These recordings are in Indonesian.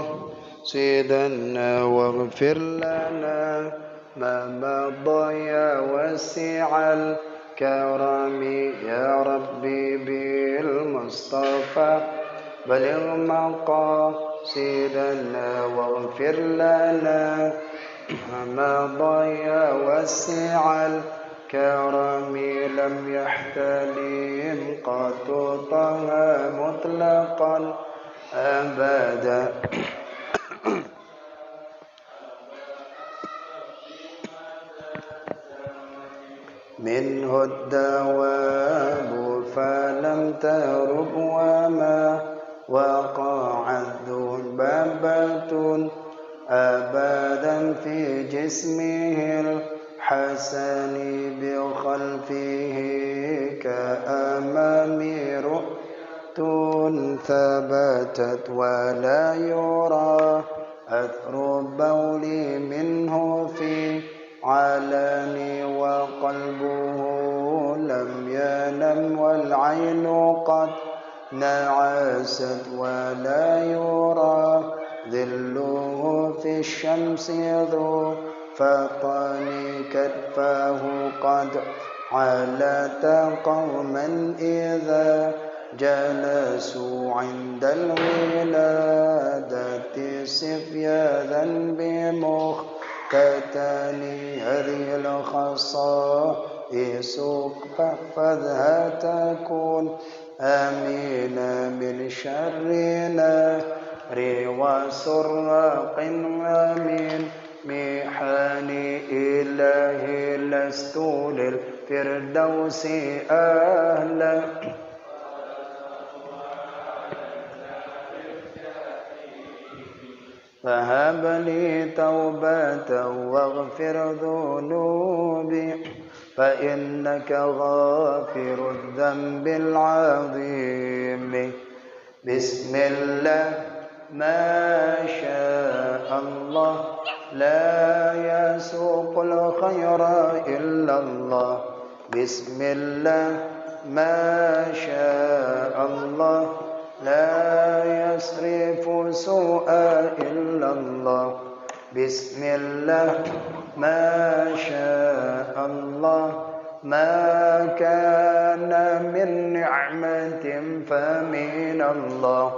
مقاصدنا واغفر لنا ما مضى يا واسع الكرم يا ربي بالمصطفى بلغ مقاصدنا واغفر لنا ما مضى يا واسع الكرم لم يحتلم قط طه مطلقا أبدا منه الدواب فلم ترب وما وقعت ذبابة أبدا في جسمه الحسن بخلفه كأمام رؤية ثبتت ولا يرى أثر البول منه في علاني وقلبه لم ينم والعين قد نعست ولا يرى ظله في الشمس ذو فطن كتفاه قد علت قوما إذا جلسوا عند الولادة سفياذا بمختتن هذه الخصائص فاحفظها تكون آمنا من شر نار وسراق ومن محان إلهي لست للفردوس أهلا فهب لي توبة واغفر ذنوبي فإنك غافر الذنب العظيم بسم الله ما شاء الله لا يسوق الخير إلا الله بسم الله ما شاء الله لا يصرف سوءا إلا الله بسم الله ما شاء الله ما كان من نعمة فمن الله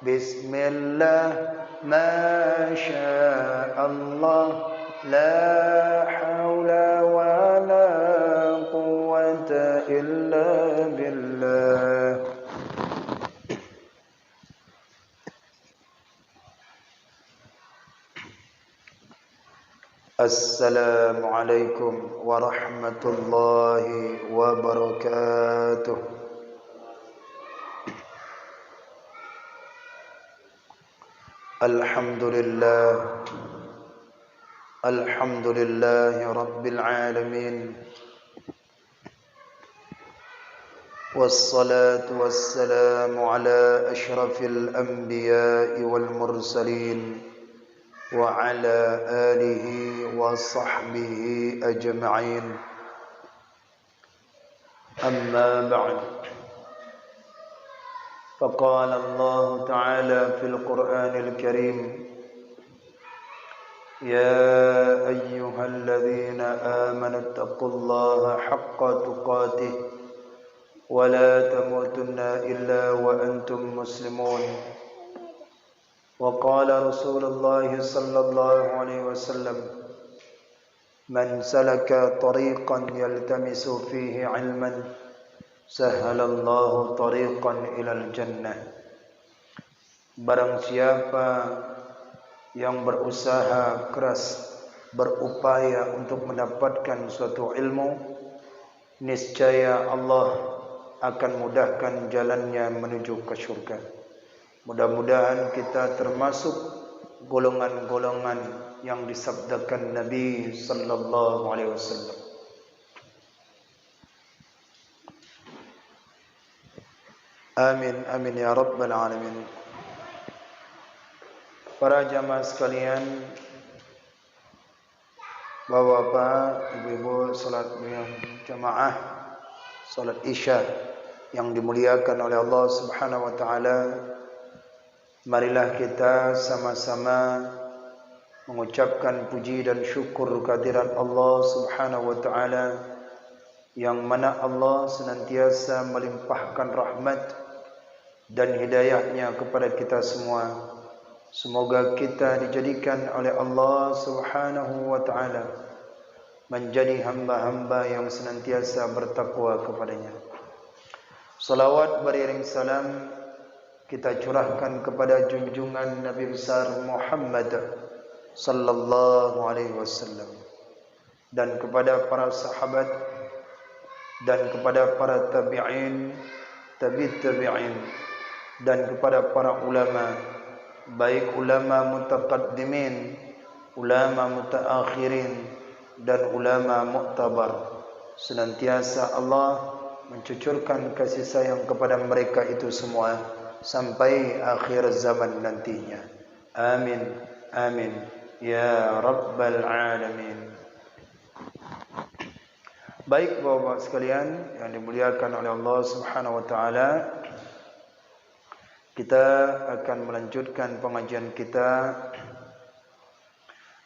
بسم الله ما شاء الله لا حول ولا قوة إلا بالله. السلام عليكم ورحمة الله وبركاته. الحمد لله رب العالمين والصلاة والسلام على أشرف الأنبياء والمرسلين وعلى آله وصحبه أجمعين أما بعد فقال الله تعالى في القرآن الكريم يا أيها الذين آمنوا اتقوا الله حق تقاته ولا تموتن إلا وأنتم مسلمون وقال رسول الله صلى الله عليه وسلم من سلك طريقا يلتمس فيه علما سهل الله طريقا إلى الجنة. Barang siapa yang berusaha keras, berupaya untuk mendapatkan suatu ilmu, niscaya Allah akan mudahkan jalannya menuju ke surga. Mudah-mudahan kita termasuk golongan-golongan yang disabdakan Nabi sallallahu alaihi wasallam. Amin amin ya rabbal alamin. Para jamaah sekalian, Bapak-bapak, ibu-ibu, salat jamaah, salat Isya yang dimuliakan oleh Allah Subhanahu wa taala. Marilah kita sama-sama mengucapkan puji dan syukur kehadiran Allah Subhanahu wa taala, yang mana Allah senantiasa melimpahkan rahmat dan hidayahnya kepada kita semua. Semoga kita dijadikan oleh Allah Subhanahu wa taala menjadi hamba-hamba yang senantiasa bertakwa kepadanya. Salawat beriring salam kita curahkan kepada junjungan Nabi besar Muhammad sallallahu alaihi wasallam, dan kepada para sahabat, dan kepada para tabi'in, tabi'in, dan kepada para ulama, baik ulama mutaqaddimin, ulama mutaakhirin, dan ulama mu'tabar. Senantiasa Allah mencucurkan kasih sayang kepada mereka itu semua sampai akhir zaman nantinya. Amin, amin, ya rabbal alamin. Baik bapak-bapak sekalian yang dimuliakan oleh Allah Subhanahu wa taala, kita akan melanjutkan pengajian kita,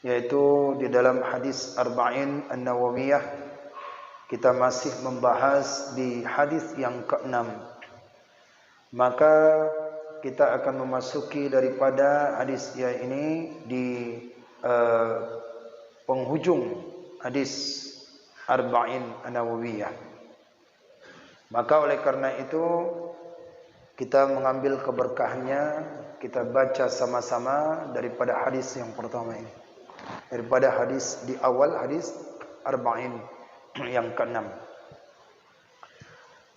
yaitu di dalam hadis Arba'in An-Nawawiyah. Kita masih membahas di hadis yang ke-6. Maka kita akan memasuki daripada hadis ini di penghujung hadis Arba'in An-Nawawiyah. Maka oleh karena itu kita mengambil keberkahannya, kita baca sama-sama daripada hadis yang pertama ini, daripada hadis di awal hadis Arba'in yang ke-6.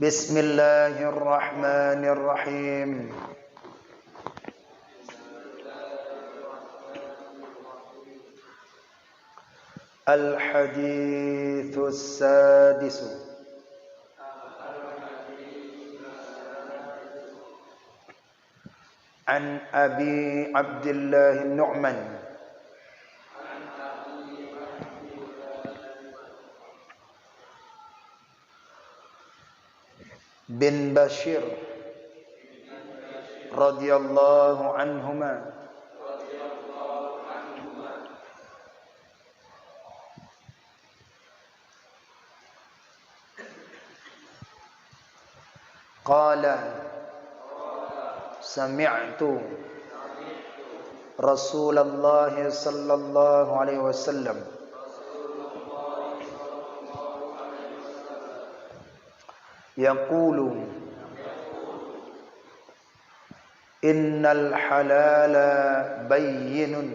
Bismillahirrahmanirrahim. Al-hadithus sadisu an Abi Abdullah Nu'man bin Bashir radhiyallahu anhuma qala sami'tu Rasulullah sallallahu alaihi wasallam yaqulu innal halala bayyinun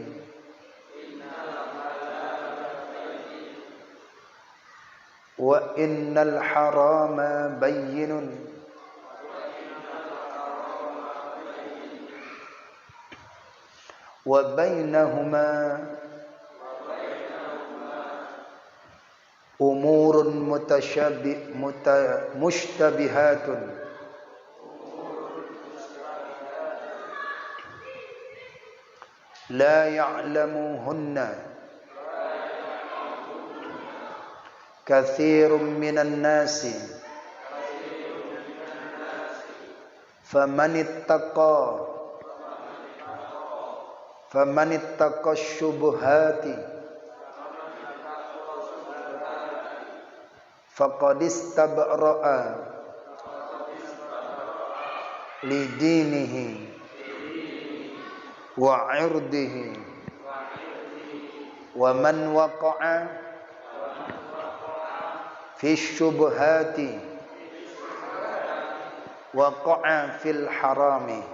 wa innal harama bayyinun wa bainahuma umurun mushtabihatun la ya'lamuhunna katsirun minan nasi famanittaqa syubuhati faqad istabra'a lidinihi wa 'irdihi wa man waqa'a fi syubuhati waqa'a fil harami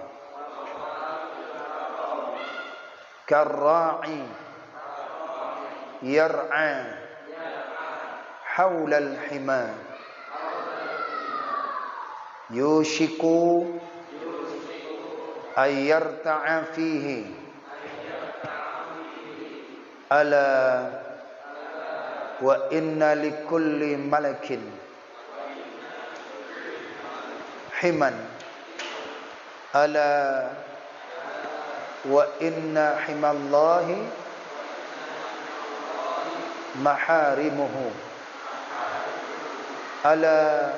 karra'i yar'a حول الحمى يوشك أن يرتع فيه ألا وإن لكل ملك حمى ألا وإن حمى الله محارمه ألا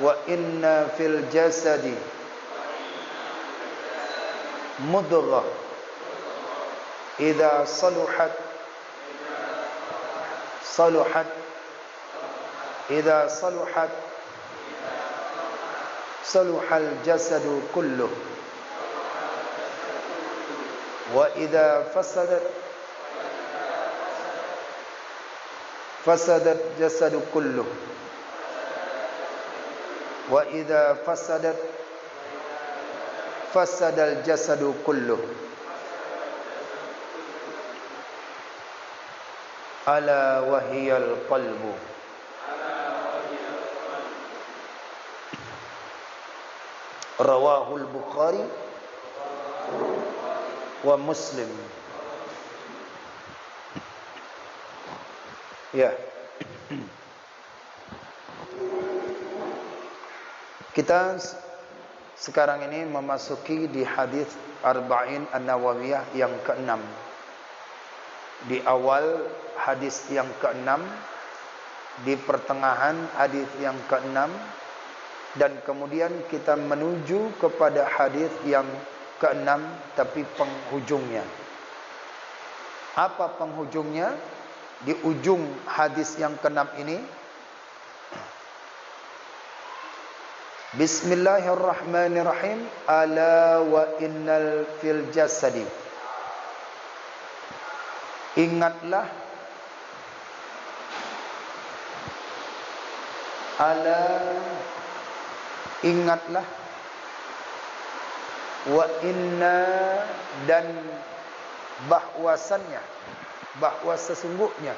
وإن في الجسد mudghah. Idza saluhat saluhat. Idza saluhat saluhal jasadu kulluh. Wa idza fasadat fasadat jasadu kulluh. Wa idza fasadat fasadal jasadu kulluh. Ala wahiyal qalbu. Rawahul Bukhari wa Muslim. Ya. Kita sekarang ini memasuki di hadis Arba'in An-Nawawiyah yang ke-6. Di awal hadis yang ke-6, di pertengahan hadis yang ke-6, dan kemudian kita menuju kepada hadis yang ke-6 tapi penghujungnya. Apa penghujungnya? Di ujung hadis yang ke-6 ini, Bismillahirrahmanirrahim. Ala wa innal fil jasadi. Ingatlah. Ala, ingatlah. Wa inna, dan bahwasannya, bahwa sesungguhnya,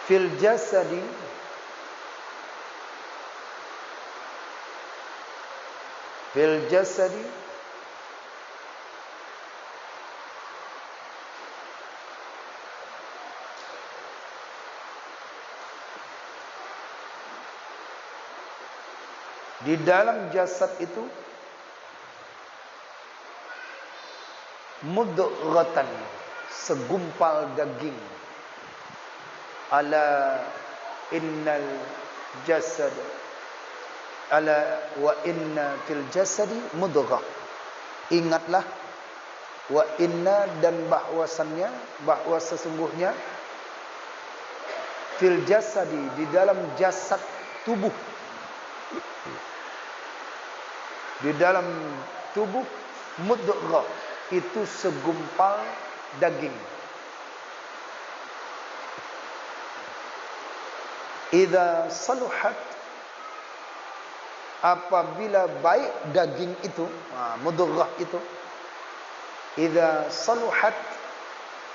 fil jasadi, fil jasadi, di dalam jasad itu, mudghatan, segumpal daging. Ala innal jasad, ala wa inna fil jasadi mudghah. Ingatlah, wa inna, dan bahwasannya, bahwa sesungguhnya, fil jasadi, di dalam jasad tubuh, di dalam tubuh, mudghah, itu segumpal daging. Idza saluhat, apabila baik daging itu, mudghah itu. Idza saluhat,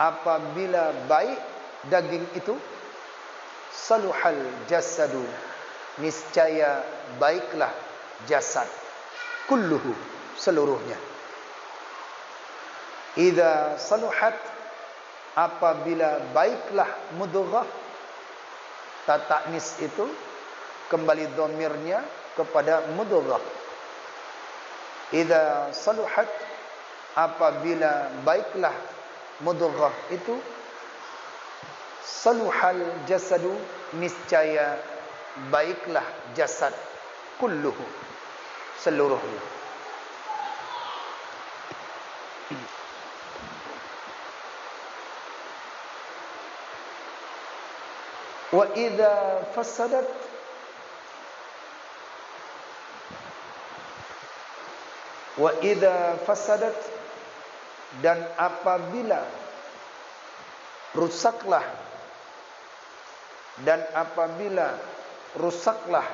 apabila baik daging itu, saluhal jasadu, niscaya baiklah jasad, kulluhu, seluruhnya. Idza saluhat, apabila baiklah mudghah, tataknis itu kembali dhamirnya kepada mudghah. Idza saluhat, apabila baiklah mudghah itu, saluhal jasadu, niscaya baiklah jasad, kulluhu, seluruhnya. Wa idza fasadat, wa idza fasadat, dan apabila rusaklah, dan apabila rusaklah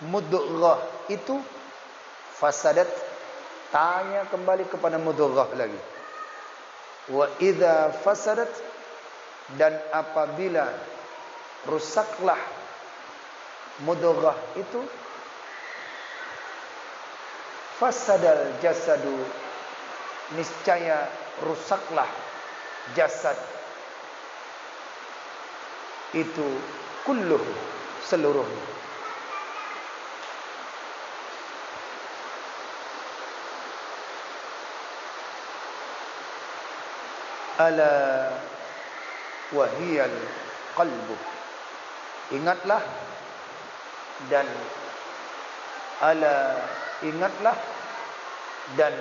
mudghah itu, fasadat, tanya kembali kepada mudghah lagi. Wa idza fasadat, dan apabila rusaklah mudghah itu, fasadal jasadu, niscaya rusaklah jasad itu, kulluh, seluruhnya. Ala wa hiyal qalbu. Ingatlah dan ala ingatlah dan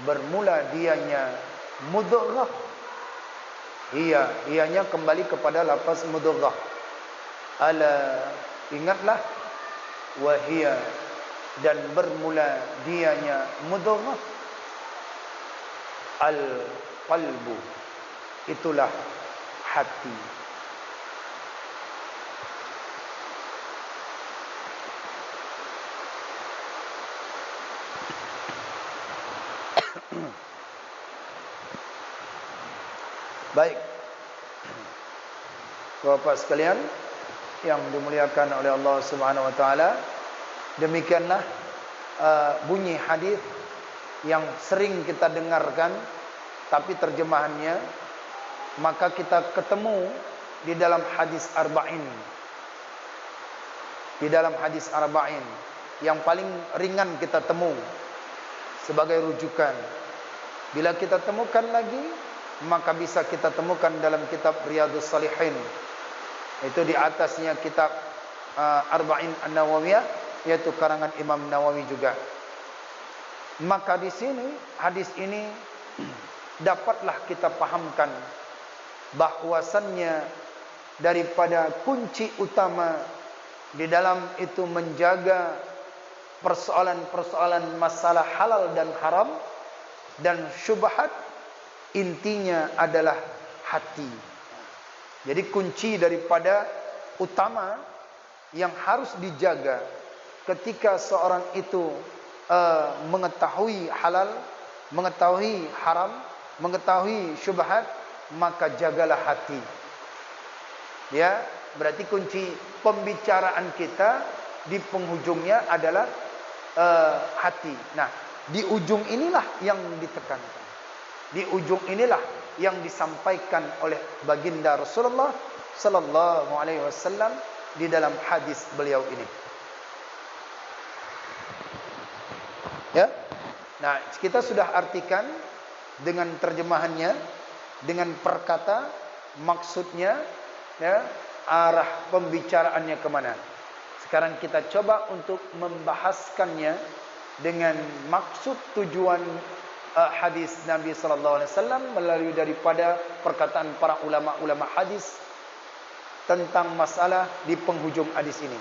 bermula dianya mudghah. Ianya kembali kepada lafaz mudghah. Ala ingatlah wahia dan bermula dianya mudghah. Al qalbu, itulah hati. Baik, Bapak sekalian yang dimuliakan oleh Allah Subhanahu wa taala, demikianlah bunyi hadis yang sering kita dengarkan tapi terjemahannya maka kita ketemu di dalam hadis arba'in. Di dalam hadis arba'in yang paling ringan kita temu sebagai rujukan. Bila kita temukan lagi, maka bisa kita temukan dalam kitab Riyadhus Shalihin. Itu di atasnya kitab Arba'in An-Nawawiyah, yaitu karangan Imam Nawawi juga. Maka di sini hadis ini dapatlah kita pahamkan bahwasannya daripada kunci utama di dalam itu menjaga persoalan-persoalan masalah halal dan haram dan syubhat, intinya adalah hati. Jadi kunci daripada utama yang harus dijaga ketika seorang itu mengetahui halal, mengetahui haram, mengetahui syubhat, maka jagalah hati. Ya, berarti kunci pembicaraan kita di penghujungnya adalah hati. Nah, di ujung inilah yang ditekankan. Di ujung inilah yang disampaikan oleh baginda Rasulullah sallallahu alaihi wasallam di dalam hadis beliau ini. Ya. Nah, kita sudah artikan dengan terjemahannya, dengan perkata, maksudnya, ya, arah pembicaraannya kemana. Sekarang kita coba untuk membahaskannya dengan maksud tujuan hadis Nabi sallallahu alaihi wasallam melalui daripada perkataan para ulama-ulama hadis tentang masalah di penghujung hadis ini.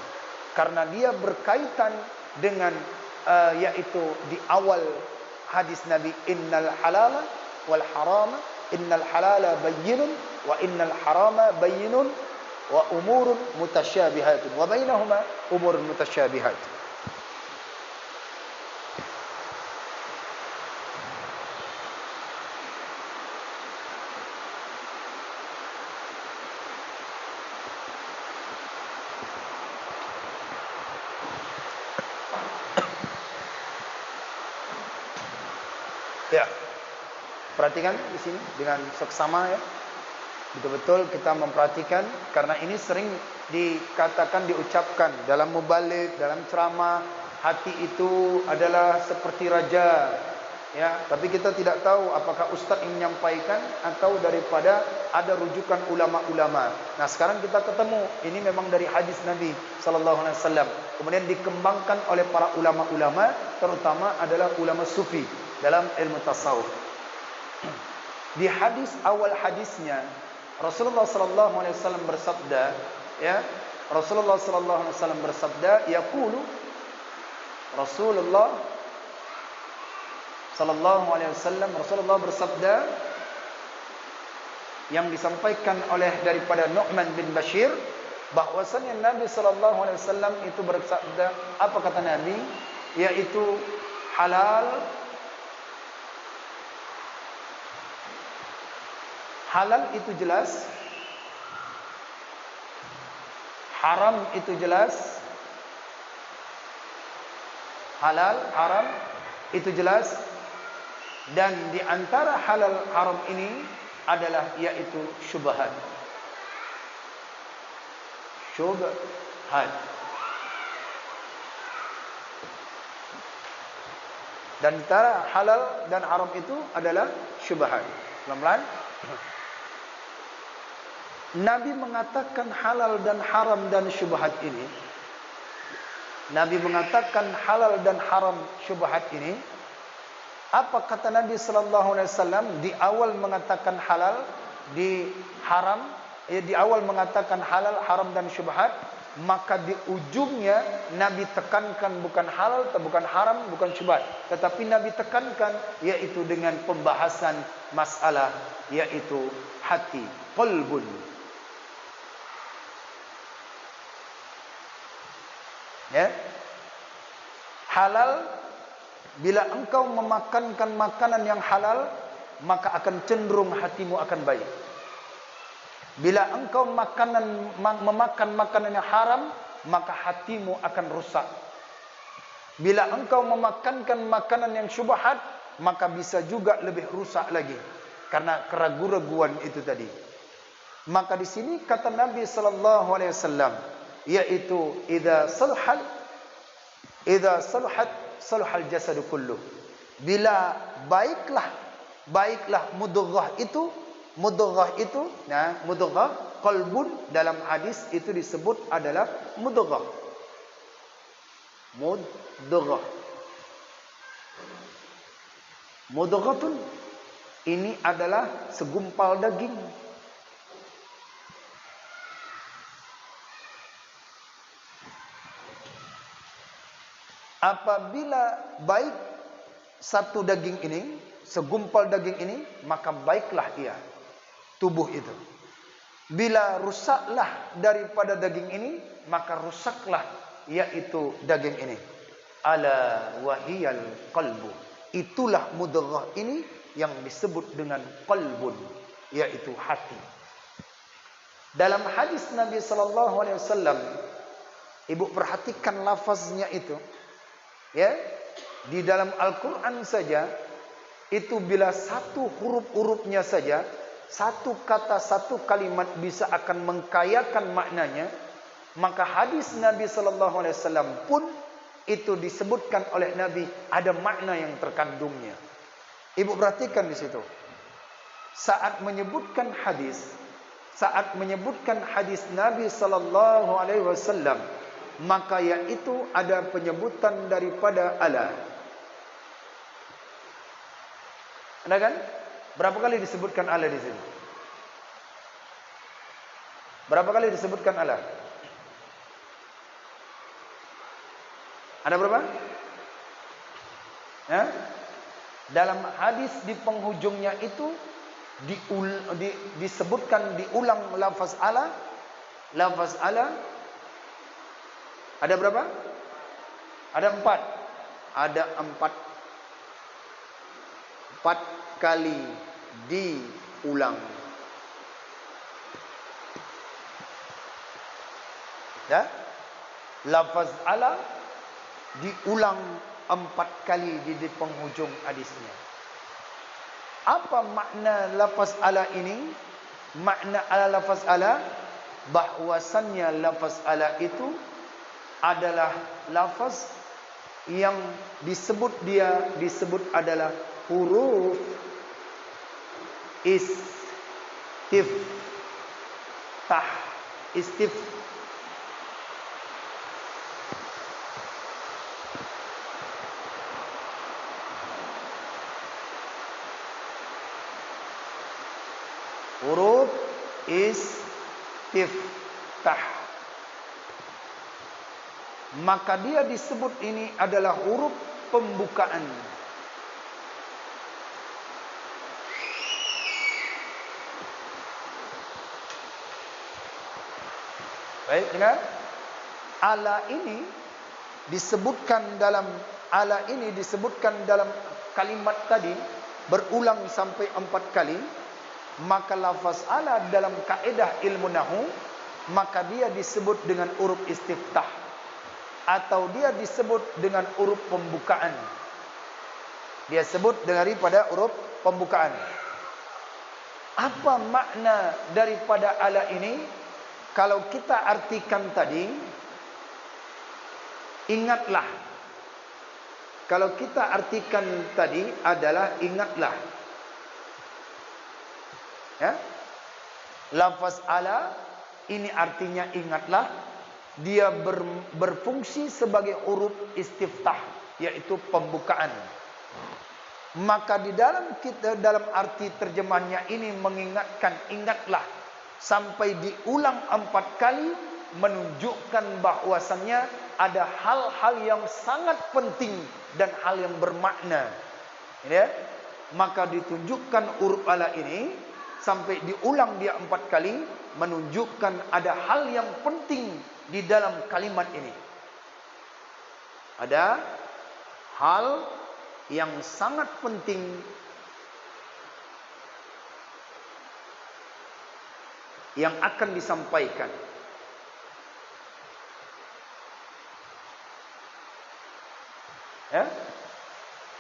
Karena dia berkaitan dengan yaitu di awal hadis Nabi, innal halala wal harama, innal halala bayyinun wa innal harama bayyinun wa umurun mutasyabihatun wa bainahuma umurun mutasyabihat. Ya, perhatikan di sini dengan seksama, ya. Betul-betul kita memperhatikan, karena ini sering dikatakan, diucapkan dalam mubalik, dalam ceramah, hati itu adalah seperti raja, ya. Tapi kita tidak tahu apakah ustaz yang menyampaikan atau daripada ada rujukan ulama-ulama. Nah, sekarang kita ketemu ini memang dari hadis Nabi sallallahu alaihi wasallam. Kemudian dikembangkan oleh para ulama-ulama, terutama adalah ulama sufi dalam ilmu tasawuf. Di hadis awal hadisnya Rasulullah sallallahu alaihi wasallam bersabda, ya, Rasulullah sallallahu alaihi wasallam bersabda, yaqulu, Rasulullah sallallahu alaihi wasallam, Rasulullah bersabda, yang disampaikan oleh daripada Nu'man bin Bashir, bahwasanya Nabi sallallahu alaihi wasallam itu bersabda, apa kata Nabi? Yaitu halal, halal itu jelas, haram itu jelas. Halal, haram itu jelas. Dan di antara halal haram ini adalah yaitu syubhat. Syubhat. Dan antara halal dan haram itu adalah syubhat. Pelan-pelan. Nabi mengatakan halal dan haram dan syubhat ini. Nabi mengatakan halal dan haram syubhat ini. Apa kata Nabi sallallahu alaihi wasallam di awal mengatakan halal, di awal mengatakan halal, haram dan syubhat, maka di ujungnya Nabi tekankan bukan halal, bukan haram, bukan syubhat, tetapi Nabi tekankan yaitu dengan pembahasan masalah yaitu hati, qalbun. Ya. Halal, bila engkau memakankan makanan yang halal, maka akan cenderung hatimu akan baik. Bila engkau memakan makanan yang haram, maka hatimu akan rusak. Bila engkau memakankan makanan yang syubhat, maka bisa juga lebih rusak lagi karena keraguan-raguan itu tadi. Maka di sini kata Nabi sallallahu alaihi wasallam yaitu idza salahat salahal jasadu kulluh. Bila baiklah mudghah itu, nah mudghah qalbun dalam hadis itu disebut adalah mudghah. Mudghatun ini adalah segumpal daging. Apabila baik satu daging ini, segumpal daging ini, maka baiklah ia, tubuh itu. Bila rusaklah daripada daging ini, maka rusaklah yaitu daging ini. Ala wahiyal qalbu. Itulah mudghah ini yang disebut dengan qalbun, yaitu hati. Dalam hadis Nabi sallallahu alaihi wasallam, ibu perhatikan lafaznya itu. Ya, di dalam Al-Quran saja itu bila satu huruf-hurufnya saja, satu kata, satu kalimat bisa akan mengkayakan maknanya, maka hadis Nabi sallallahu alaihi wasallam pun itu disebutkan oleh Nabi ada makna yang terkandungnya. Ibu perhatikan di situ. Saat menyebutkan hadis Nabi sallallahu alaihi wasallam, maka yaitu ada penyebutan daripada ala. Ada kan? Berapa kali disebutkan ala di sini? Berapa kali disebutkan ala? Ada berapa? Ya? Dalam hadis di penghujungnya itu disebutkan diulang lafaz ala. Lafaz ala ada berapa? Ada 4. Ada 4 kali diulang. Ya? Lafaz ala diulang 4 kali di penghujung hadisnya. Apa makna lafaz ala ini? Makna ala lafaz ala, bahwasannya lafaz ala itu adalah lafaz yang disebut adalah huruf istiftah. Huruf istiftah. Maka dia disebut ini adalah huruf pembukaan. Baik, dengar. Ala ini disebutkan dalam kalimat tadi berulang sampai 4 kali. Maka lafaz ala dalam kaedah ilmu nahwu, maka dia disebut dengan huruf istiftah, atau dia disebut dengan huruf pembukaan. Dia sebut daripada huruf pembukaan. Apa makna daripada ala ini? Kalau kita artikan tadi, ingatlah. Kalau kita artikan tadi adalah ingatlah. Ya? Lafaz ala ini artinya ingatlah, dia berfungsi sebagai huruf istiftah, yaitu pembukaan. Maka di dalam arti terjemahnya ini mengingatkan, ingatlah, sampai diulang 4 kali, menunjukkan bahwasannya ada hal-hal yang sangat penting dan hal yang bermakna. Ya? Maka ditunjukkan huruf ala ini sampai diulang dia 4 kali, menunjukkan ada hal yang penting di dalam kalimat ini. Ada hal yang sangat penting yang akan disampaikan. Ya?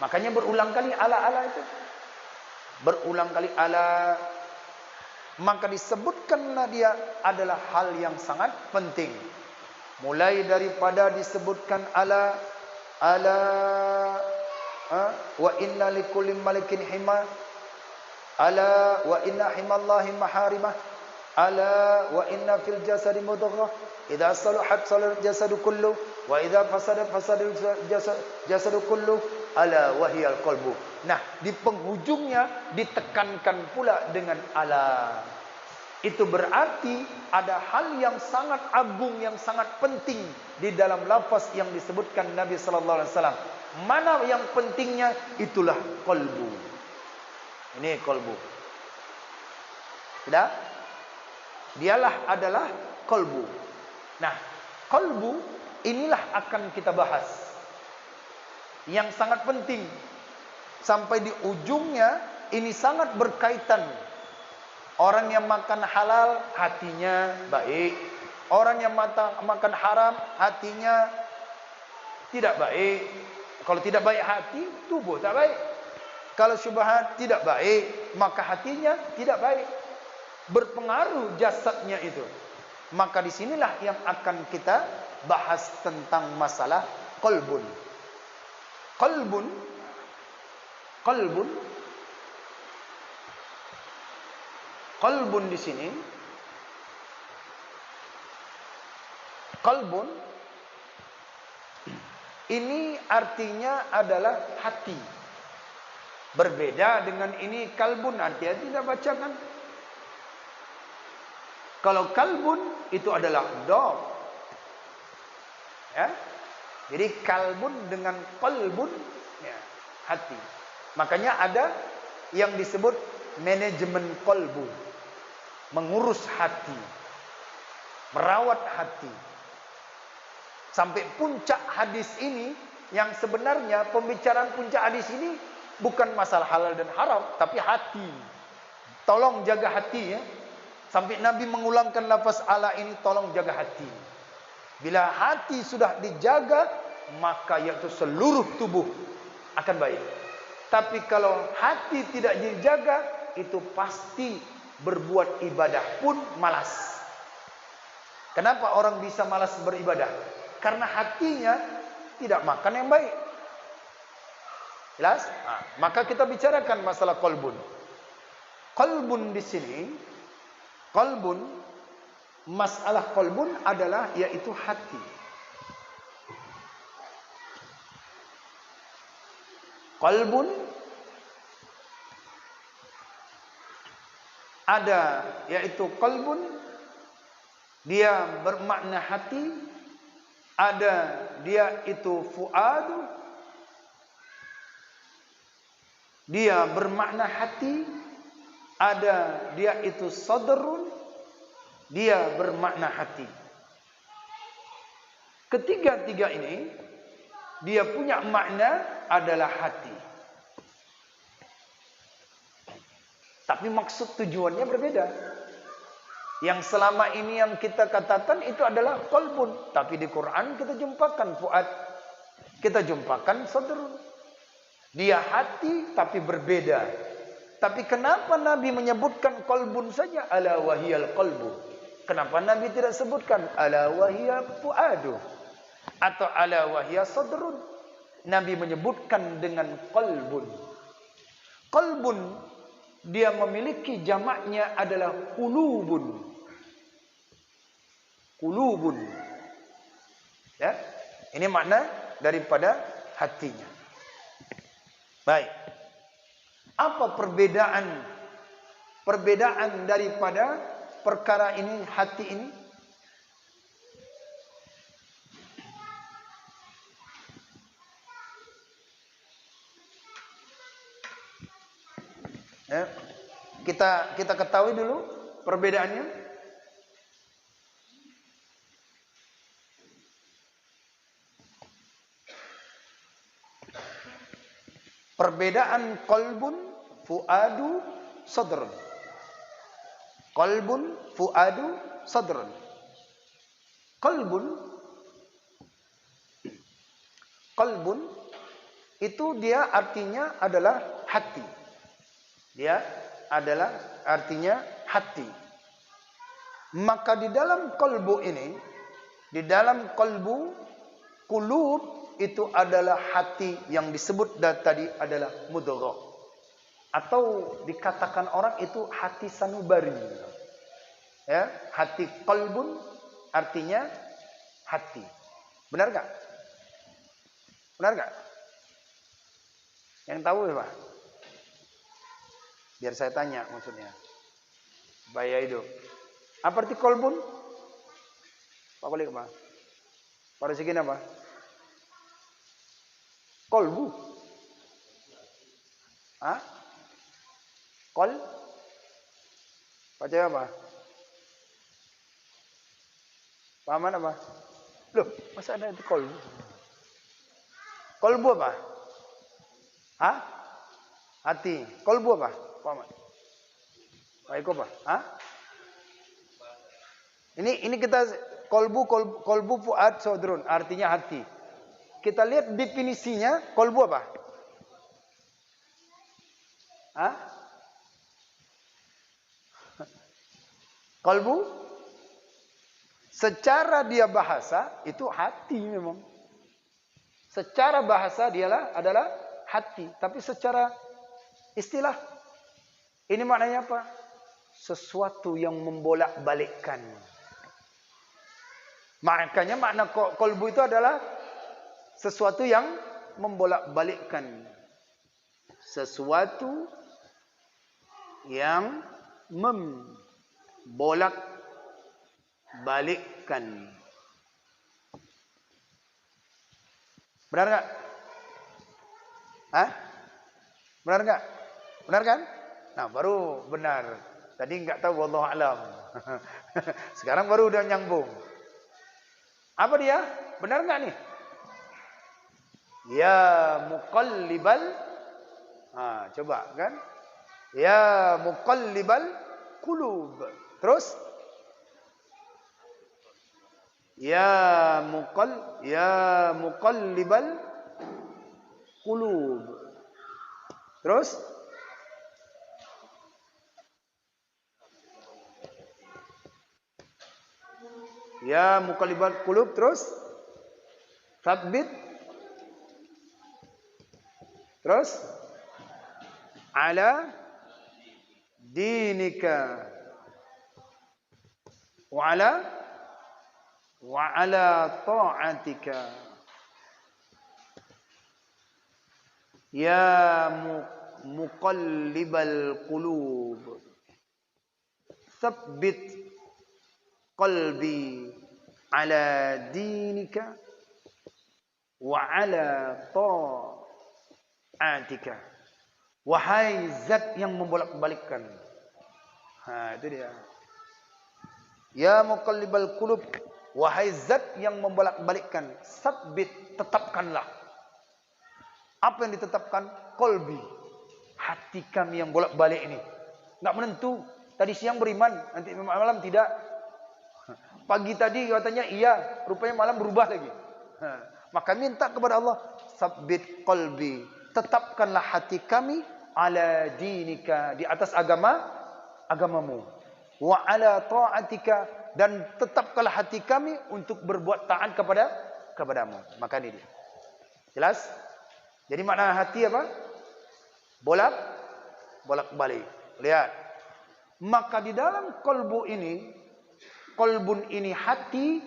Makanya berulang kali ala-ala itu. Berulang kali ala. Maka disebutkanlah dia adalah hal yang sangat penting. Mulai daripada disebutkan ala wa inna likulli malikin hima, ala wa inna himallahi maharimah, ala wa inna fil jasadi mudghah, idza salahat salal jasadu kullu, wa idza fasadat fasadal jasadu kullu, ala wahiyal qalbu. Nah, di penghujungnya ditekankan pula dengan ala. Itu berarti ada hal yang sangat agung, yang sangat penting di dalam lafaz yang disebutkan Nabi sallallahu alaihi wasallam. Mana yang pentingnya? Itulah qalbu. Ini qalbu. Tidak? Dialah adalah qalbu. Nah, qalbu inilah akan kita bahas. Yang sangat penting. Sampai di ujungnya ini sangat berkaitan. Orang yang makan halal hatinya baik. Orang yang makan haram hatinya tidak baik. Kalau tidak baik hati, tubuh tak baik. Kalau syubhat tidak baik, maka hatinya tidak baik. Berpengaruh jasadnya itu. Maka disinilah yang akan kita bahas tentang masalah qalbun. Qalbun di sini, qalbun ini artinya adalah hati. Berbeda dengan ini kalbun, artinya tidak bacakan. Kalau kalbun itu adalah dog. Ya. Jadi kalbun dengan qalbun, ya, hati. Makanya ada yang disebut manajemen qalbu, mengurus hati, merawat hati. Sampai puncak hadis ini, yang sebenarnya pembicaraan puncak hadis ini bukan masalah halal dan haram, tapi hati. Tolong jaga hati, ya. Sampai Nabi mengulangkan lafaz ala ini, tolong jaga hati. Bila hati sudah dijaga, maka yaitu seluruh tubuh akan baik. Tapi kalau hati tidak dijaga, itu pasti berbuat ibadah pun malas. Kenapa orang bisa malas beribadah? Karena hatinya tidak makan yang baik. Jelas? Nah, maka kita bicarakan masalah qalbun. Qalbun di sini, qalbun, masalah qalbun adalah yaitu hati. Qalbun ada yaitu qalbun, dia bermakna hati. Ada dia itu fuadu, dia bermakna hati. Ada dia itu sadrun, dia bermakna hati. Ketiga-tiga ini dia punya makna adalah hati. Tapi maksud tujuannya berbeda. Yang selama ini yang kita katakan itu adalah qalbun, tapi di Quran kita jumpakan fuad, kita jumpakan sadrun. Dia hati tapi berbeda. Tapi kenapa Nabi menyebutkan qalbun saja, ala wahiyal qalbu? Kenapa Nabi tidak sebutkan ala wahiyal fuadu atau ala wahiyal sadrun? Nabi menyebutkan dengan qalbun. Qalbun dia memiliki jamaknya adalah qulubun. Qulubun. Ya. Ini makna daripada hatinya. Baik. Apa perbedaan daripada perkara ini, hati ini? Ya. Kita ketahui dulu perbedaannya. Perbedaan qalbun, fuadu, sadrun. Qalbun, fuadu, sadrun. Qalbun itu dia artinya adalah hati. Dia adalah artinya hati. Maka di dalam qalbu ini, di dalam qalbu, qulub itu adalah hati yang disebut tadi adalah mudghah. Atau dikatakan orang itu hati sanubari. Ya, hati qalbun artinya hati. Benar enggak? Benar enggak? Yang tahu apa? Biar saya tanya maksudnya. Bahaya itu. Apa arti qalbun? Pak Kolik apa? Pada segini apa? Qalbu. Hah? Baca apa? Pahaman apa? Loh, masa ada itu qalbu? Qalbu apa? Hah? Hati. Qalbu apa? Pahaman. Baik apa? Hah? Ini kita qalbu fuad sadrun, artinya hati. Kita lihat definisinya, qalbu apa? Hah? Qalbu secara dia bahasa itu hati memang. Secara bahasa dialah adalah hati, tapi secara istilah ini maknanya apa? Sesuatu yang membolak-balikkan. Makanya makna qalbu itu adalah sesuatu yang membolak-balikkan. Sesuatu yang membolak-balikkan. Benar enggak? Hah? Benar enggak? Benar kan? Nah, baru benar. Tadi enggak tahu, wallahu alam. Sekarang baru udah nyambung. Apa dia? Benar enggak nih? Ya muqallibal. Coba kan? Ya muqallibal qulub. Terus? Ya muqallibal qulub. Terus? Ya muqallibal qulub, terus? Tsabbit. Terus? Ala dinika. Wa ala ta'atika. Ya muqallibal qulub, tsabbit qalbi ala dinika wa ala ta'atika. Wahai zat yang membolak-balikkan. Itu dia. Ya muqallibal qulub, wahai zat yang membolak-balikkan, tsabbit, tetapkanlah. Apa yang ditetapkan? Qalbi, hati kami yang bolak-balik ini. Enggak menentu. Tadi siang beriman, nanti malam tidak. Pagi tadi katanya iya, rupanya malam berubah lagi. Maka minta kepada Allah, tsabbit qalbi, tetapkanlah hati kami ala dinika, di atas agamamu. Wa ala ta'atika, dan tetapkanlah hati kami untuk berbuat taat kepadamu. Maka ini dia. Jelas? Jadi makna hati apa? Bolak-balik. Lihat. Maka di dalam kolbun ini hati,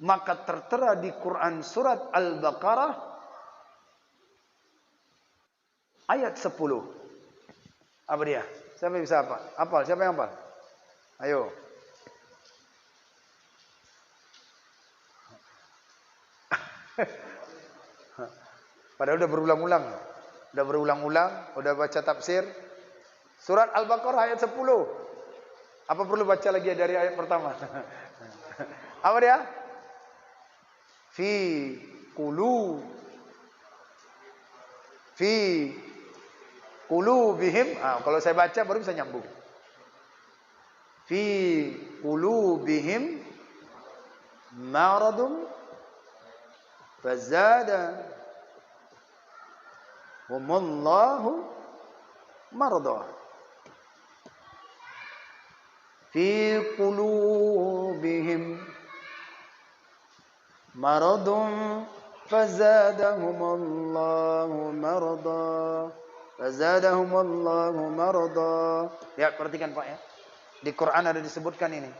maka tertera di Quran surat Al-Baqarah ayat 10. Apa dia? Siapa yang bisa apa? Hafal? Siapa yang hafal? Ayo. Padahal udah berulang-ulang. Udah baca tafsir. Surat Al-Baqarah ayat 10. Apa perlu baca lagi dari ayat pertama? Apa dia? Fi qulubihim. Kalau saya baca baru bisa nyambung. Fi qulubihim maradun fazada humullahu marada. Fi qulubihim maradun fazadahumullahu marada. Fazadahumullahu marada. Ya, perhatikan Pak ya. Di Quran ada disebutkan ini.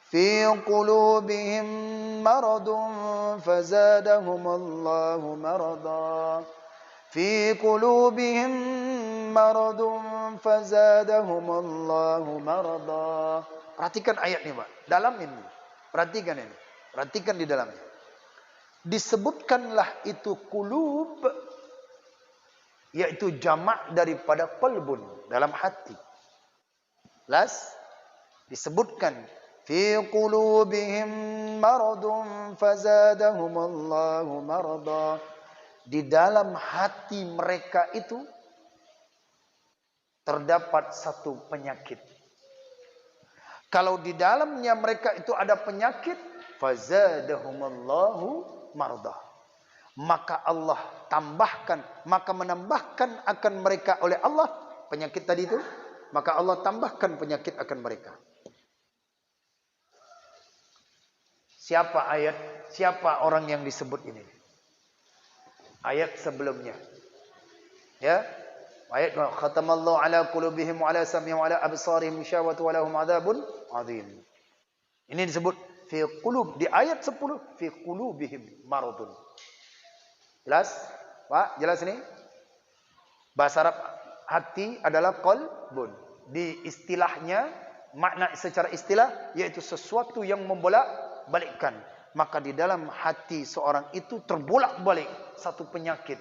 Fi qulubihim maradun fazadahumullahu marada. Fi qulubihim maradun fazadahumullahu marada. Perhatikan ayat ini, Pak. Dalam ini. Perhatikan ini. Perhatikan di dalamnya. Disebutkanlah itu qulub, yaitu jamak daripada qalbun, dalam hati. Las disebutkan fi qulubihim maradun fazadahumullahu marada. Di dalam hati mereka itu terdapat satu penyakit. Kalau di dalamnya mereka itu ada penyakit, fazadahumullahu marada. Maka Allah tambahkan, maka menambahkan akan mereka oleh Allah penyakit tadi itu, maka Allah tambahkan penyakit akan mereka. Siapa orang yang disebut ini? Ayat sebelumnya. Ya. Ayat khatamallahu ala qulubihim wa ala sam'ihim wa ala absarihim syawatu wa lahum adzabun adzim. Ini disebut fi qulub di ayat 10, fi qulubihim maradun. Jelas? Pak, jelas ini? Bahasa Arab hati adalah qalbun. Di istilahnya, makna secara istilah yaitu sesuatu yang membolak-balikkan. Maka di dalam hati seorang itu terbolak-balik satu penyakit.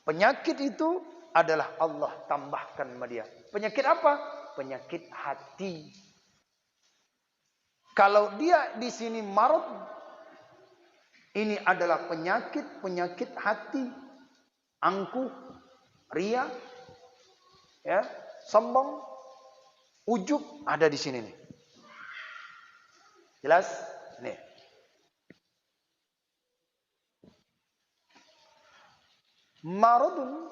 Penyakit itu adalah Allah tambahkan sama dia. Penyakit apa? Penyakit hati. Kalau dia di sini marad, ini adalah penyakit hati. Angkuh, ria, ya, sombong, ujub ada di sini nih. Jelas? Nih. Maradun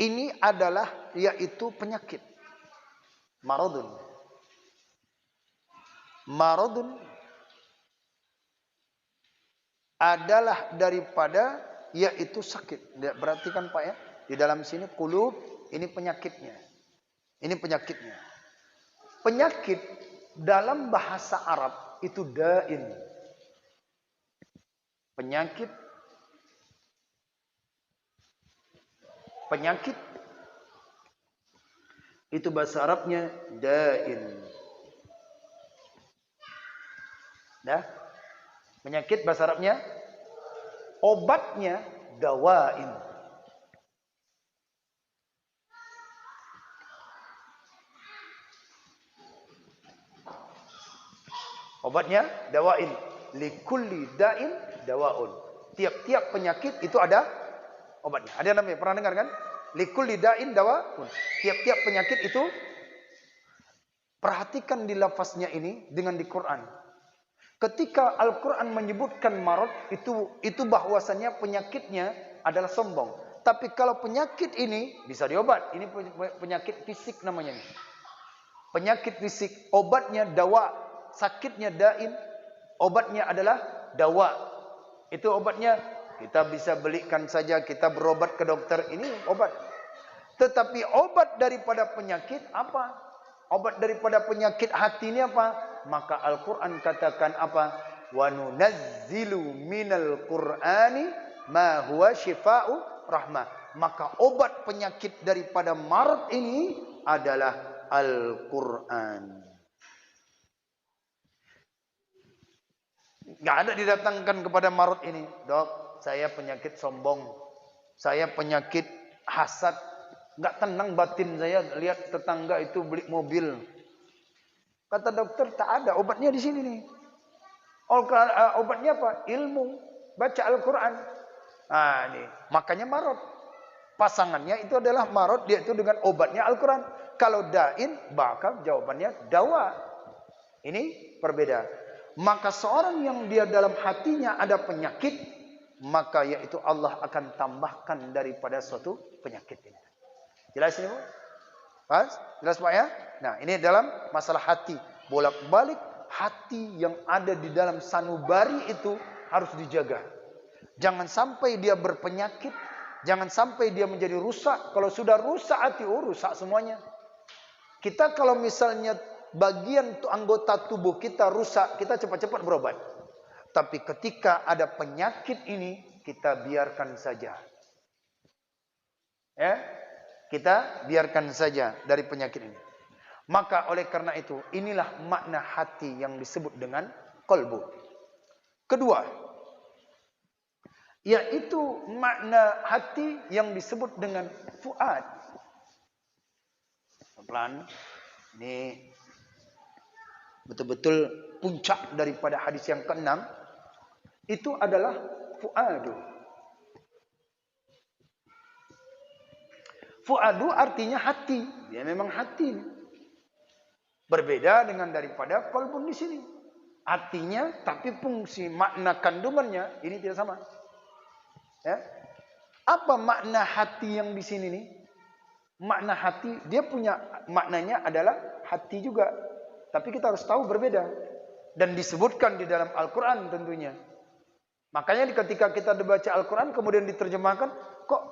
ini adalah yaitu penyakit. Maradun adalah daripada yaitu sakit. Perhatikan Pak ya. Di dalam sini qulub ini penyakitnya. Ini penyakitnya. Penyakit dalam bahasa Arab itu da'in. Penyakit itu bahasa Arabnya da'in. Dah? Penyakit bahasa Arabnya obatnya dawain. Obatnya dawain. Likulli da'in dawaun. Tiap-tiap penyakit itu ada obatnya. Ada yang namanya pernah dengar kan? Likulli da'in dawaun. Tiap-tiap penyakit itu, perhatikan di lafaznya ini dengan di Quran. Ketika Al-Quran menyebutkan marad itu bahwasannya penyakitnya adalah sombong. Tapi kalau penyakit ini bisa diobat. Ini penyakit fisik namanya. Penyakit fisik, obatnya dawa. Sakitnya da'in, obatnya adalah dawa. Itu obatnya kita bisa belikan saja, kita berobat ke dokter, ini obat. Tetapi obat daripada penyakit apa? Obat daripada penyakit hati ini apa? Maka Al-Quran katakan apa? Wa nunazzilu minal Qur'ani ma huwa syifa'u rahmah. Maka obat penyakit daripada marad ini adalah Al-Quran. Nggak ada didatangkan kepada marad ini, dok, saya penyakit sombong, saya penyakit hasad, nggak tenang batin saya lihat tetangga itu beli mobil. Kata dokter tak ada obatnya di sini nih. Obatnya apa? Ilmu, baca Al-Quran. Nah, ini makanya marad. Pasangannya itu adalah marad, dia itu dengan obatnya Al-Quran. Kalau dain, maka jawabannya dawa. Ini berbeda. Maka seorang yang dia dalam hatinya ada penyakit, maka yaitu Allah akan tambahkan daripada suatu penyakit ini. Jelas ini, Bu? Pas? Jelas, Pak ya? Nah, ini dalam masalah hati. Bolak-balik hati yang ada di dalam sanubari itu harus dijaga. Jangan sampai dia berpenyakit, jangan sampai dia menjadi rusak. Kalau sudah rusak hati, rusak semuanya. Kita kalau misalnya bagian anggota tubuh kita rusak, kita cepat-cepat berobat. Tapi ketika ada penyakit ini, kita biarkan saja. Ya, kita biarkan saja dari penyakit ini. Maka oleh karena itu, inilah makna hati yang disebut dengan qalbu. Kedua, yaitu makna hati yang disebut dengan fuad. Pelan, ini betul-betul puncak daripada hadis yang ke-6 itu adalah fuadu. Fuadu artinya hati, dia memang hati. Berbeda dengan daripada qalbun di sini. Artinya tapi fungsi makna kandungannya ini tidak sama. Ya. Apa makna hati yang di sini nih? Makna hati dia punya maknanya adalah hati juga. Tapi kita harus tahu berbeda. Dan disebutkan di dalam Al-Quran tentunya. Makanya ketika kita baca Al-Quran kemudian diterjemahkan, kok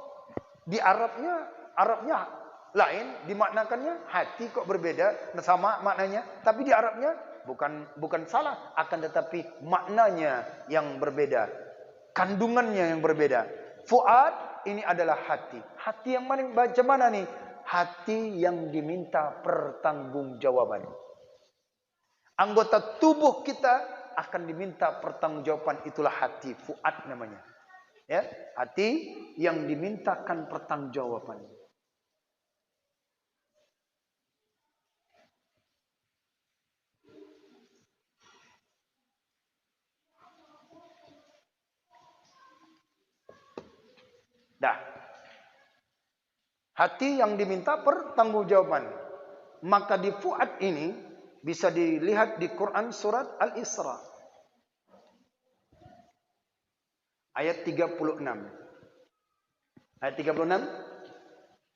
di Arabnya lain, dimaknakannya hati kok berbeda, sama maknanya. Tapi di Arabnya bukan salah, akan tetapi maknanya yang berbeda. Kandungannya yang berbeda. Fuad ini adalah hati. Hati yang macam mana nih? Hati yang diminta pertanggungjawaban. Anggota tubuh kita akan diminta pertanggungjawaban, itulah hati, fuad namanya. Ya, hati yang dimintakan pertanggungjawaban. Dah. Hati yang diminta pertanggungjawaban. Maka di fuad ini bisa dilihat di Quran surat Al-Isra. Ayat 36. Ayat 36.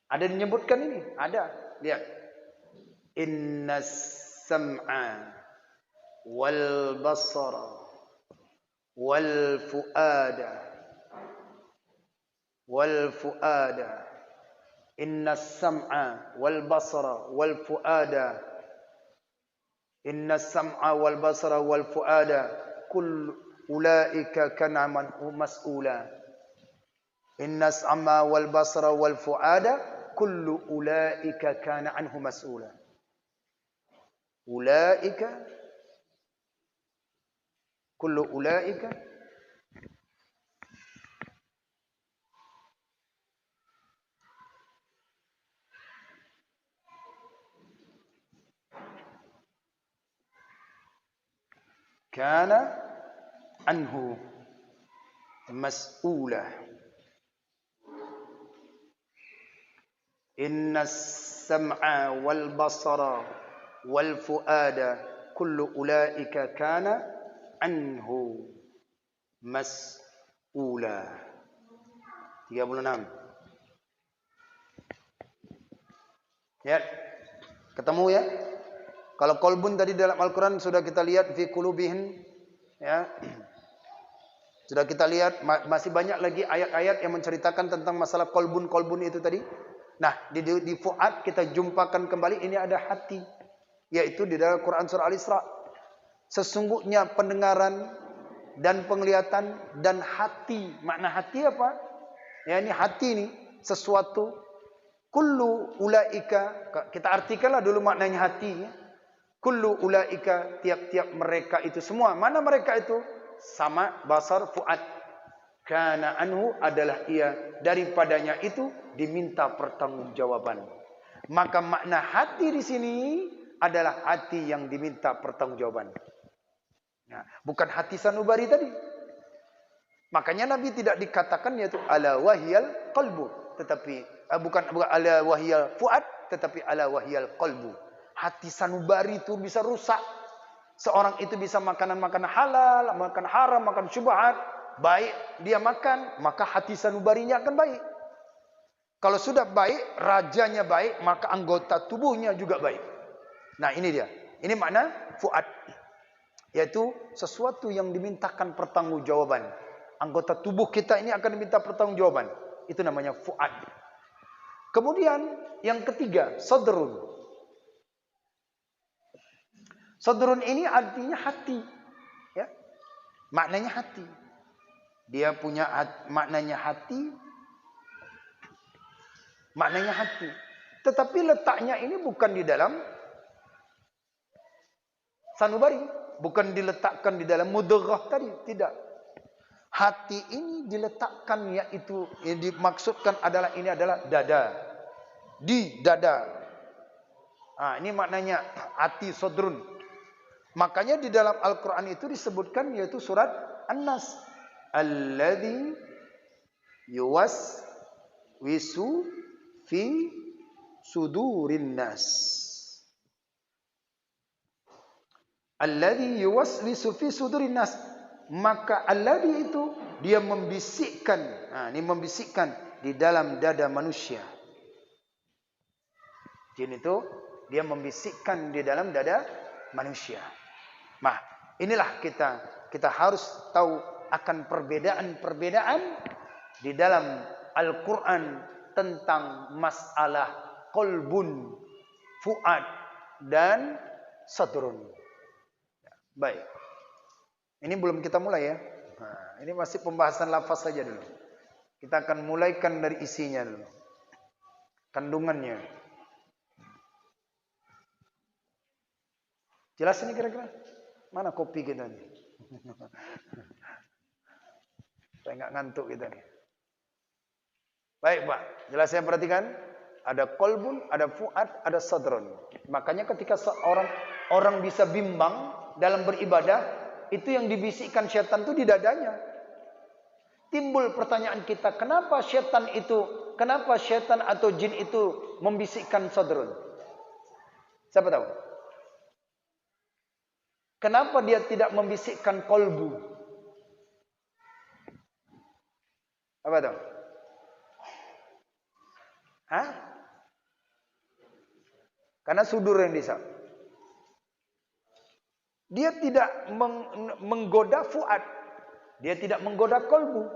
Ada menyebutkan ini? Ada. Lihat. Innas sam'a wal basara wal fuada innas sam'a wal basara wal fuada innas sam'a wal basara wal fuada kull ulaika kana anhu mas'ula. Innas sam'a wal basara wal fuada kullu ulaika kana anhu mas'ula. Ulaika kullu ulaika kana anhu mas'ula. Innas sam'a wal basara wal fuada kullu ulaika kana anhu mas'ula. 36. Ya. Ketemu ya? Kalau kolbun tadi dalam Al-Quran sudah kita lihat fi qulubihin, ya. Sudah kita lihat masih banyak lagi ayat-ayat yang menceritakan tentang masalah kolbun itu tadi. Nah, di fuad kita jumpakan kembali ini ada hati, yaitu di dalam Quran surah Al-Isra. Sesungguhnya pendengaran dan penglihatan dan hati. Makna hati apa? Ya, ini hati ini sesuatu. Kullu ulaika, kita artikanlah dulu maknanya hati. Ya. Kullu ulaika, tiap-tiap mereka itu semua. Mana mereka itu? Sama, basar, fuad. Kana anhu adalah ia, daripadanya itu diminta pertanggungjawaban. Maka makna hati di sini adalah hati yang diminta pertanggungjawaban. Nah, bukan hati sanubari tadi. Makanya Nabi tidak dikatakan yaitu ala wahyal qalbu, tetapi bukan ala wahyal fuad, tetapi ala wahyal qalbu. Hati sanubari itu bisa rusak. Seorang itu bisa makanan-makanan halal, makan haram, makan syubhat. Baik dia makan, maka hati sanubarinya akan baik. Kalau sudah baik, rajanya baik, maka anggota tubuhnya juga baik. Nah, ini dia. Ini makna fuad. Yaitu sesuatu yang dimintakan pertanggungjawaban. Anggota tubuh kita ini akan diminta pertanggungjawaban. Itu namanya fuad. Kemudian yang ketiga, sadrun. Sadrun ini artinya hati. Ya. Maknanya hati. Dia punya maknanya hati. Maknanya hati. Tetapi letaknya ini bukan di dalam sanubari. Bukan diletakkan di dalam mudghah tadi. Tidak. Hati ini diletakkan yaitu yang dimaksudkan adalah ini adalah dada. Di dada. Ini maknanya hati sadrun. Makanya di dalam Al-Quran itu disebutkan yaitu surat An-Nas. Alladhi yuwaswisu fi sudurin nas. Alladhi yuwaswisu fi sudurin nas. Maka alladhi itu dia membisikkan. Ini membisikkan di dalam dada manusia. Jin itu dia membisikkan di dalam dada manusia. Nah, inilah kita harus tahu akan perbedaan-perbedaan di dalam Al-Quran tentang masalah qalbun, fuad, dan sadrun. Baik. Ini belum kita mulai ya. Ini masih pembahasan lafaz saja dulu. Kita akan mulaikan dari isinya dulu. Kandungannya. Jelas ini kira-kira? Mana kopi kita nih? Saya nggak ngantuk kita nih. Baik Pak, jelas saya perhatikan. Ada qalbun, ada fuad, ada sadrun. Makanya ketika orang bisa bimbang dalam beribadah, itu yang dibisikkan syaitan itu di dadanya. Timbul pertanyaan kita, kenapa syaitan atau jin itu membisikkan sadrun? Siapa tahu? Kenapa dia tidak membisikkan qalbu? Apa tahu? Karena sudur yang disab. Dia tidak menggoda fuad. Dia tidak menggoda qalbu.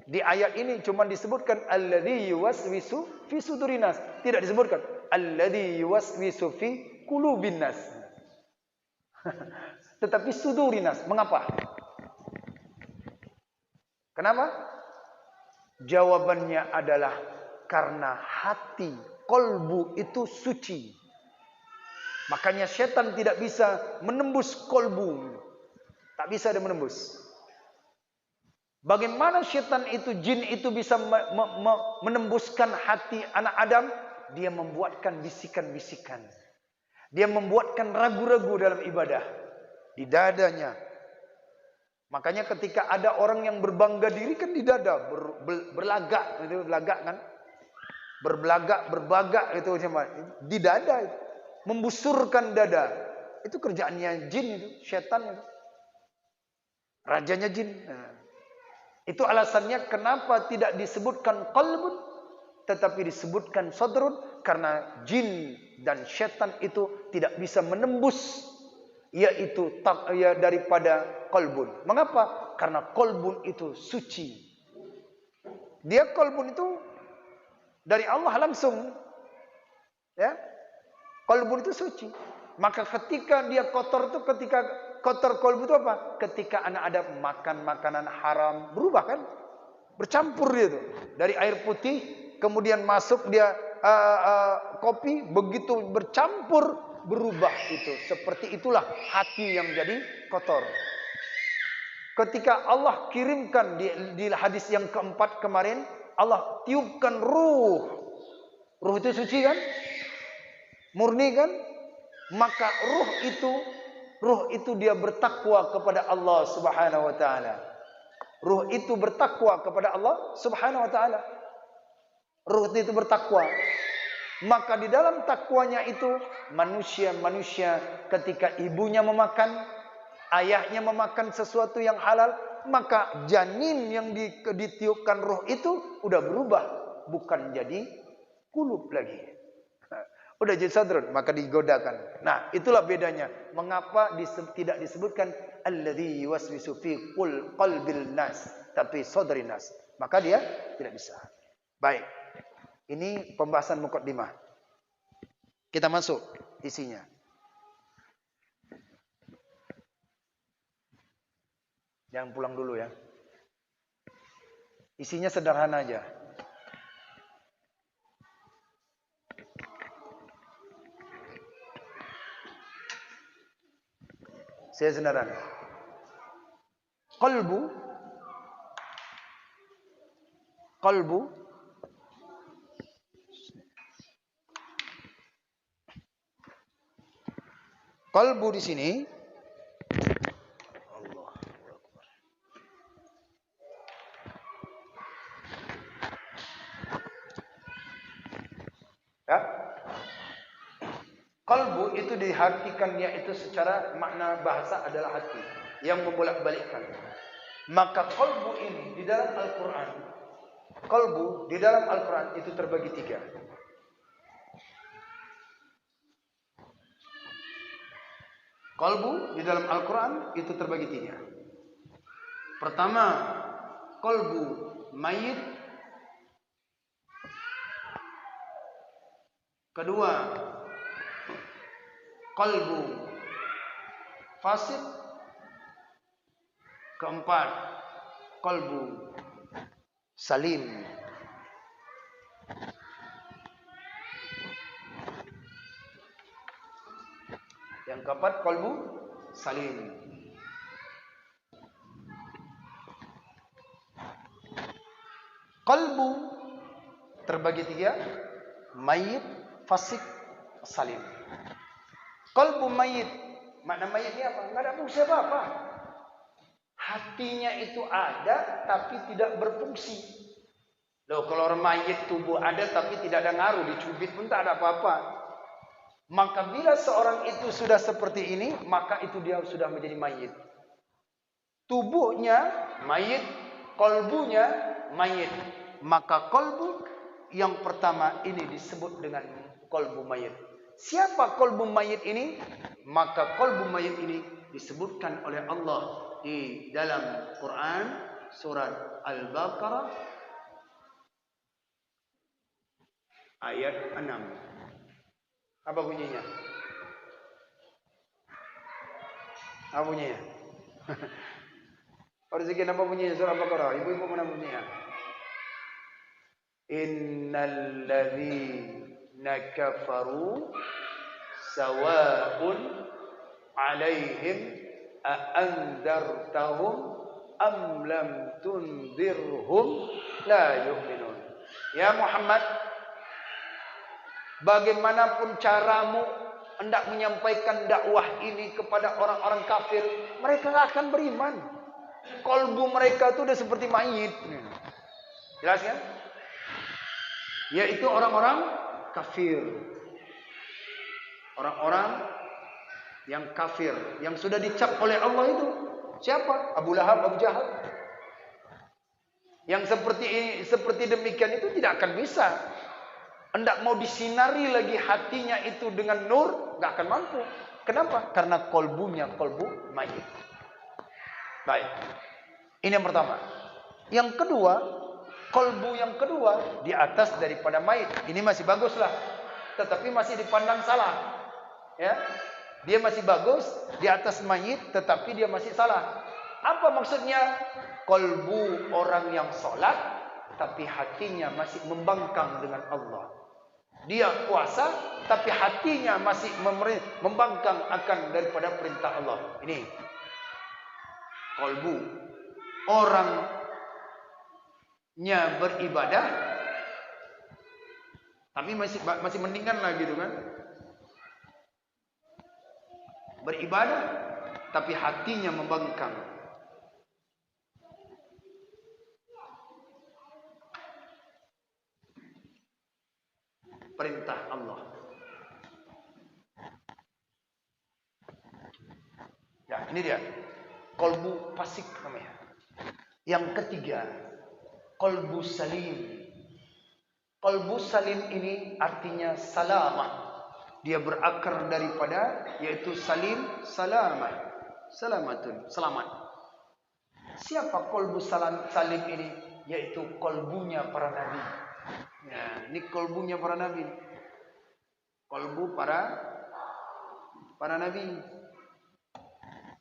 Di ayat ini cuma disebutkan alladzi yuwaswisu fi sudurinas. Tidak disebutkan alladzi yuwaswisu fi qulubinas. Tetapi sudurinas. Mengapa? Kenapa? Jawabannya adalah karena hati, qalbu itu suci. Makanya syaitan tidak bisa menembus qalbu. Tak bisa dia menembus. Bagaimana syaitan itu, jin itu bisa menembuskan hati anak Adam? Dia membuatkan bisikan-bisikan. Dia membuatkan ragu-ragu dalam ibadah. Di dadanya. Makanya ketika ada orang yang berbangga diri kan di dada, berlagak, itu belagak kan? Berbagak itu di dada, membusurkan dada. Itu kerjaannya jin itu, setan itu. Rajanya jin. Itu alasannya kenapa tidak disebutkan qalbun tetapi disebutkan sadrun, karena jin dan setan itu tidak bisa menembus yaitu daripada qalbun. Mengapa? Karena qalbun itu suci. Dia qalbun itu dari Allah langsung. Ya. Qalbu itu suci. Maka ketika dia kotor itu, ketika kotor qalbu itu apa? Ketika anak ada makan makanan haram, berubah kan? Bercampur dia itu. Dari air putih kemudian masuk dia kopi, begitu bercampur berubah itu. Seperti itulah hati yang jadi kotor. Ketika Allah kirimkan di hadis yang keempat kemarin, Allah tiupkan ruh. Ruh itu suci kan? Murni kan? Maka ruh itu dia bertakwa kepada Allah Subhanahu wa taala. Ruh itu bertakwa kepada Allah Subhanahu wa taala. Ruh itu bertakwa. Maka di dalam takwanya itu manusia ketika ibunya memakan, ayahnya memakan sesuatu yang halal, maka janin yang ditiupkan ruh itu udah berubah, bukan jadi kulub lagi. Udah jadi sadrun, maka digodakan. Nah, itulah bedanya. Mengapa tidak disebutkan alladzi yuwaswisu fi qalbil nas, tapi sadrin nas. Maka dia tidak bisa. Baik. Ini pembahasan muqaddimah. Kita masuk isinya. Jangan pulang dulu ya. Isinya sederhana aja. Saya sederhana. Qalbu di sini Allah Akbar. Ya. Qalbu itu diartikannya itu secara makna bahasa adalah hati yang membolak-balikkan. Maka qalbu ini di dalam Al-Qur'an, qalbu di dalam Al-Qur'an itu terbagi tiga. Qalbu di dalam Al-Quran itu terbagi tiga. Pertama, qalbu mayit. Kedua, qalbu fasid. Keempat, qalbu salim. Yang keempat, qalbu salim. Qalbu terbagi tiga, mayit, fasik, salim. Qalbu mayit, makna mayit ini apa? Enggak ada fungsi apa-apa. Hatinya itu ada tapi tidak berfungsi. Loh, kalau orang mayit tubuh ada tapi tidak ada ngaruh, dicubit pun tak ada apa-apa. Maka bila seorang itu sudah seperti ini, maka itu dia sudah menjadi mayit. Tubuhnya mayit, qalbunya mayit. Maka qalbu yang pertama ini disebut dengan qalbu mayit. Siapa qalbu mayit ini? Maka qalbu mayit ini disebutkan oleh Allah di dalam Quran surat Al-Baqarah ayat 6. Apa bunyinya? Apa bunyinya? Perhatikan apa bunyinya surah Al-Baqarah. Ibu-ibu mana bunyinya? Innal ladzina kafaru sawa'un 'alaihim a anzartahum am lam tunzirhum la yu'minun. Ya Muhammad, bagaimanapun caramu hendak menyampaikan dakwah ini kepada orang-orang kafir, mereka tidak akan beriman. Qalbu mereka itu sudah seperti mayit. Jelas kan? Yaitu orang-orang kafir. Orang-orang yang kafir, yang sudah dicap oleh Allah itu. Siapa? Abu Lahab, Abu Jahal. Yang seperti demikian itu tidak akan bisa. Hendak mau disinari lagi hatinya itu dengan nur, nggak akan mampu. Kenapa? Karena kolbunya kolbu mayit. Baik. Ini yang pertama. Yang kedua, Kolbu yang kedua di atas daripada mayit. Ini masih baguslah, tetapi masih dipandang salah. Ya, dia masih bagus di atas mayit, tetapi dia masih salah. Apa maksudnya? Kolbu orang yang sholat, tapi hatinya masih membangkang dengan Allah. Dia puasa, tapi hatinya masih membangkang akan daripada perintah Allah. Ini kolbu orangnya beribadah, tapi masih mendingan lah gitu kan. Beribadah, tapi hatinya membangkang. Perintah Allah. Ya, ini dia. Kolbu fasik namanya. Yang ketiga, kolbu salim. Kolbu salim ini artinya salamah. Dia berakar daripada yaitu salim, salamah. Salamatun, selamat. Siapa kolbu salim ini? Yaitu kolbunya para nabi. Ya, ini kolbunya para nabi. Kolbu para nabi.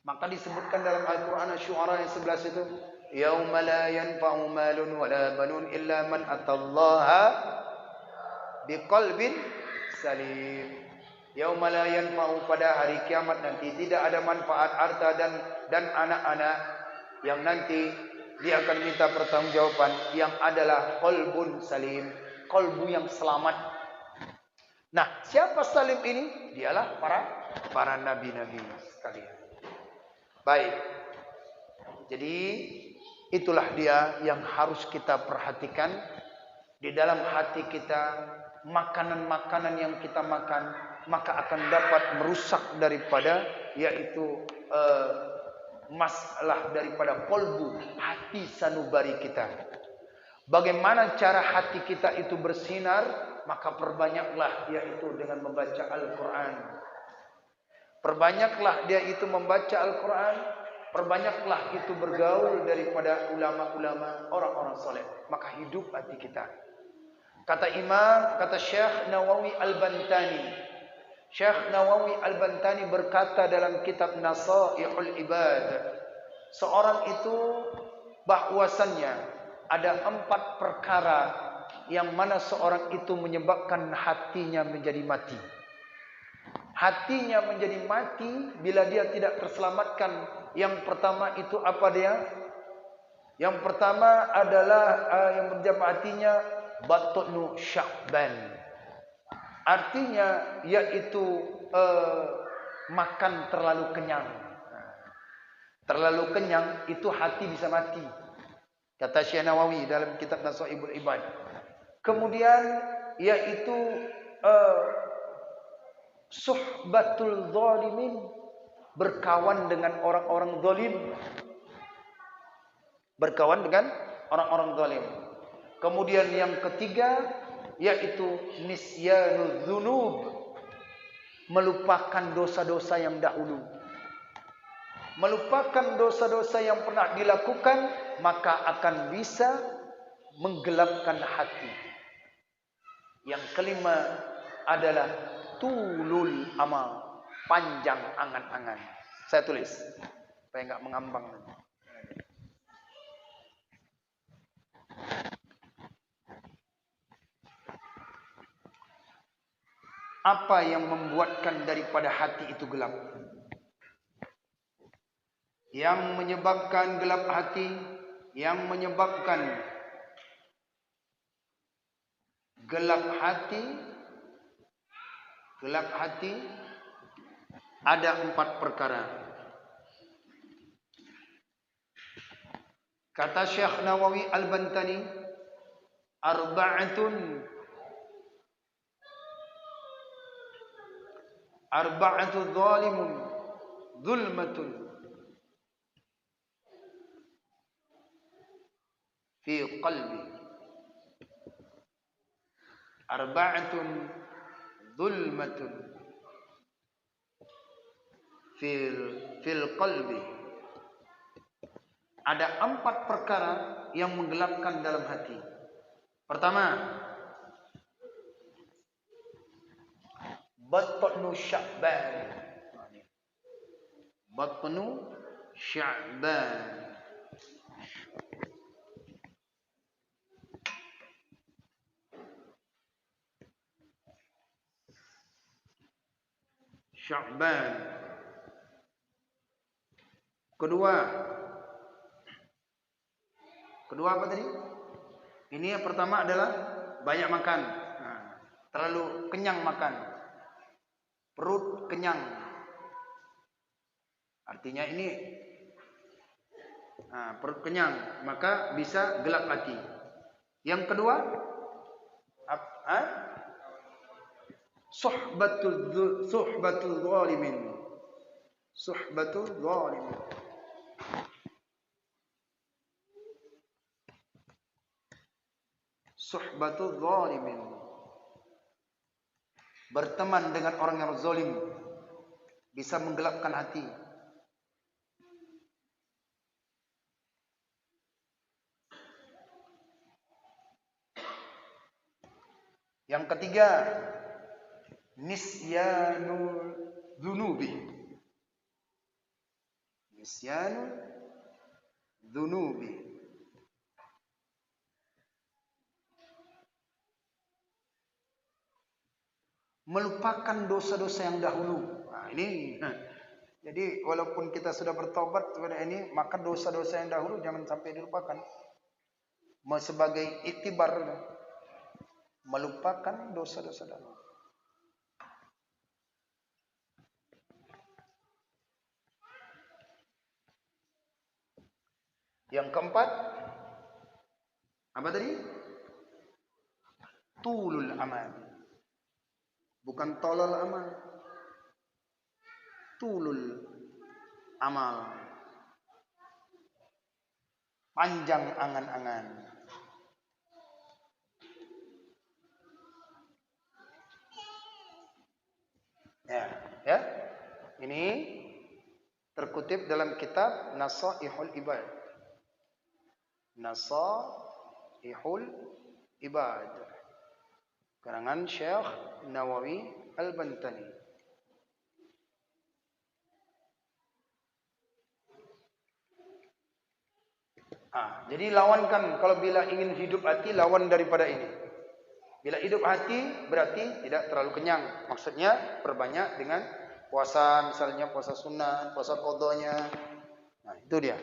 Maka disebutkan dalam Al-Quran Asy-Syu'ara yang 11 itu, yauma la yanfa'u malun wala banun illa man atallaha biqalbin salim. Yauma la yanfa'u, pada hari kiamat nanti tidak ada manfaat harta dan anak-anak, yang nanti dia akan minta pertanggungjawaban, yang adalah qalbun salim, kalbu yang selamat. Nah, siapa salim ini? Dialah para nabi-nabi sekalian. Baik. Jadi itulah dia yang harus kita perhatikan di dalam hati kita. Makanan-makanan yang kita makan maka akan dapat merusak daripada yaitu masalah daripada kolbu, hati sanubari kita. Bagaimana cara hati kita itu bersinar? Maka perbanyaklah yaitu dengan membaca Al-Quran. Perbanyaklah dia itu membaca Al-Quran. Perbanyaklah itu bergaul daripada ulama-ulama, orang-orang soleh. Maka hidup hati kita. Kata Syekh Nawawi Al-Bantani. Syekh Nawawi Al-Bantani berkata dalam kitab Nasaihul Ibad, seorang itu bahwasannya ada 4 perkara yang mana seorang itu menyebabkan hatinya menjadi mati. Hatinya menjadi mati bila dia tidak terselamatkan. Yang pertama itu apa dia? Yang pertama adalah yang menjadi hatinya batnu Sya'ban. Artinya yaitu makan terlalu kenyang. Terlalu kenyang itu hati bisa mati. Kata Syekh Nawawi dalam kitab Nasaihul Ibad. Kemudian yaitu suhbatul zalimin, berkawan dengan orang-orang zalim. Berkawan dengan orang-orang zalim. Kemudian yang ketiga yaitu nisyanul dzunub, melupakan dosa-dosa yang dahulu. Melupakan dosa-dosa yang pernah dilakukan maka akan bisa menggelapkan hati. Yang kelima adalah tulul amal, panjang angan-angan. Saya tulis supaya enggak mengambang nanti. Apa yang membuatkan daripada hati itu gelap? Yang menyebabkan gelap hati, yang menyebabkan gelap hati ada 4 perkara. Kata Syekh Nawawi Al-Bantani, arba'atu zalimun zulmatun fi qalbi. Arba'atun zulmatun fil qalbi. Ada 4 perkara yang menggelapkan dalam hati. Pertama, Batnu Sya'ban. Batnu Sya'ban. Sya'ban. Kedua apa tadi? Ini yang pertama adalah banyak makan. Terlalu kenyang makan. Perut kenyang. Artinya ini perut kenyang, maka bisa gelap hati. Yang kedua, suhbatul zalimin. Suhbatul zalimin. Suhbatul zalimin. Berteman dengan orang yang zalim bisa menggelapkan hati. Yang ketiga, nisyanul dzunubi. Nisyanul dzunubi. Melupakan dosa-dosa yang dahulu. Ini. Jadi walaupun kita sudah bertobat kepada ini, maka dosa-dosa yang dahulu jangan sampai dilupakan. Sebagai iktibar, melupakan dosa-dosa dahulu. Yang keempat, apa tadi? Tulul amal. Bukan tolol amal. Tulul amal. Panjang angan-angan. Ya. Ini terkutip dalam kitab Nasaihul Ibad. Nasaihul Ibad. Karangan Syekh Nawawi Al-Bantani. Jadi lawankan, kalau bila ingin hidup hati, lawan daripada ini. Bila hidup hati berarti tidak terlalu kenyang. Maksudnya perbanyak dengan puasa, misalnya puasa sunnah, puasa qadanya. Itu dia.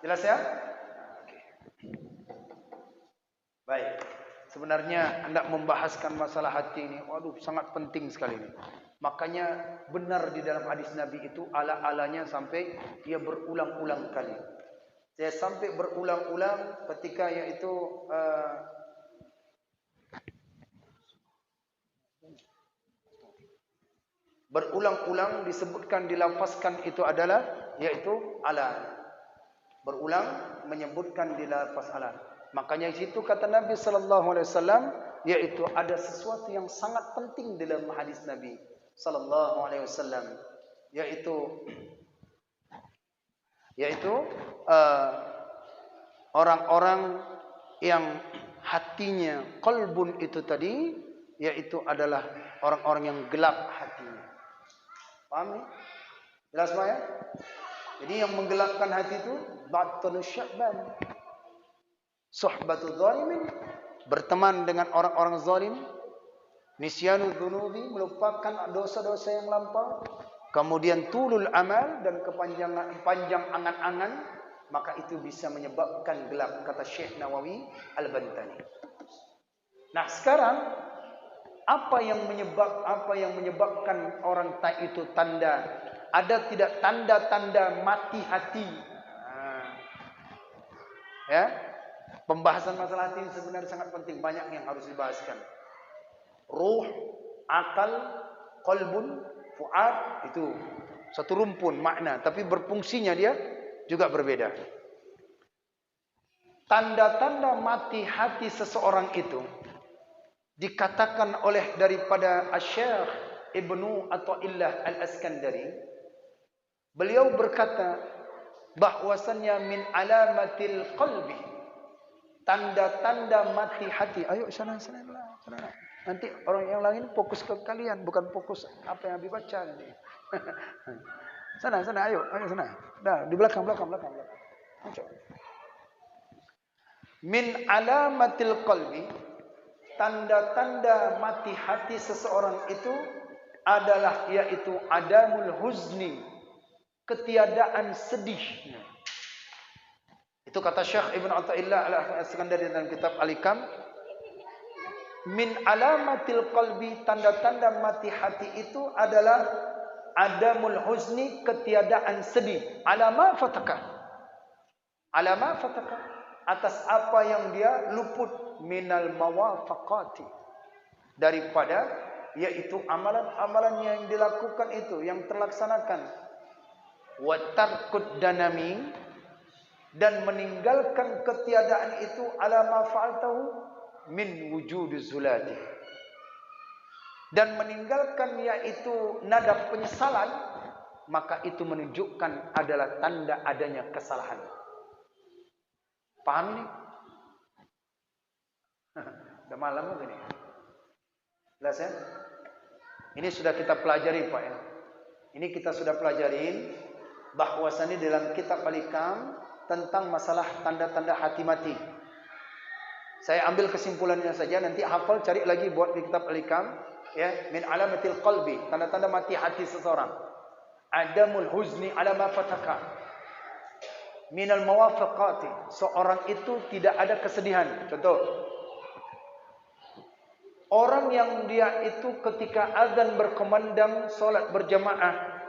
Jelas ya? Baik. Sebenarnya hendak membahaskan masalah hati ini, sangat penting sekali ini. Makanya benar di dalam hadis Nabi itu ala-alanya sampai dia berulang-ulang kali. Saya sampai berulang-ulang ketika yaitu berulang-ulang disebutkan, dilafazkan itu adalah yaitu ala. Berulang menyebutkan di lafaz ala. Makanya di situ kata Nabi sallallahu alaihi wasallam, yaitu ada sesuatu yang sangat penting dalam hadis Nabi sallallahu alaihi wasallam, yaitu orang-orang yang hatinya qalbun itu tadi, yaitu adalah orang-orang yang gelap hatinya. Paham? Jelas ya? Jadi yang menggelapkan hati itu batnu sya'ban. Suhbatul zalimin, berteman dengan orang-orang zalim. Nisyanu dzunubi, melupakan dosa-dosa yang lampau. Kemudian tulul amal, dan panjang angan-angan, maka itu bisa menyebabkan gelap, kata Syekh Nawawi Al-Bantani. Nah, sekarang apa yang menyebabkan orang tak itu tanda? Ada tidak tanda-tanda mati hati? Ya, pembahasan masalah hati ini sebenarnya sangat penting, banyak yang harus dibahaskan. Ruh, akal, qalbun, fuad, itu satu rumpun makna, tapi berfungsinya dia juga berbeda. Tanda-tanda mati hati seseorang itu dikatakan oleh daripada Asy-Syaikh Ibnu Athaillah Al-Iskandari, Beliau berkata bahwasannya min alamatil qalbi, tanda-tanda mati hati. Ayo sana. Nanti orang yang lain fokus ke kalian, bukan fokus apa yang Habib baca nanti. Sana, ayo sana. Dah, di belakang. Ayo. Min alamatil qalbi, tanda-tanda mati hati seseorang itu adalah yaitu adamul huzni, ketiadaan sedih. Itu kata Syekh Ibn Athaillah Al-Iskandari dalam kitab Al-Hikam. Min alamatil qalbi, tanda-tanda mati hati itu adalah adamul huzni, ketiadaan sedih. Alama fataka, atas apa yang dia luput, minal mawafaqati, daripada yaitu amalan-amalan yang dilakukan itu, yang terlaksanakan. Wa tarkud danami, dan meninggalkan ketiadaan itu, ala ma fa'altahu min wujudiz zulati, dan meninggalkan yaitu nada penyesalan, maka itu menunjukkan adalah tanda adanya kesalahan. Paham ini? Udah malam begini. Jelas ya? Ini sudah kita pelajari Pak ya. Ini kita sudah pelajarin bahwasannya dalam kitab Al-Hikam tentang masalah tanda-tanda hati mati. Saya ambil kesimpulannya saja, nanti hafal, cari lagi buat di kitab Al-Hikam ya. Min alamatil qalbi, tanda-tanda mati hati seseorang. Adamul huzni ala ma fataka. Minal mawafaqati, seorang itu tidak ada kesedihan. Contoh, orang yang dia itu ketika azan berkumandang solat berjamaah,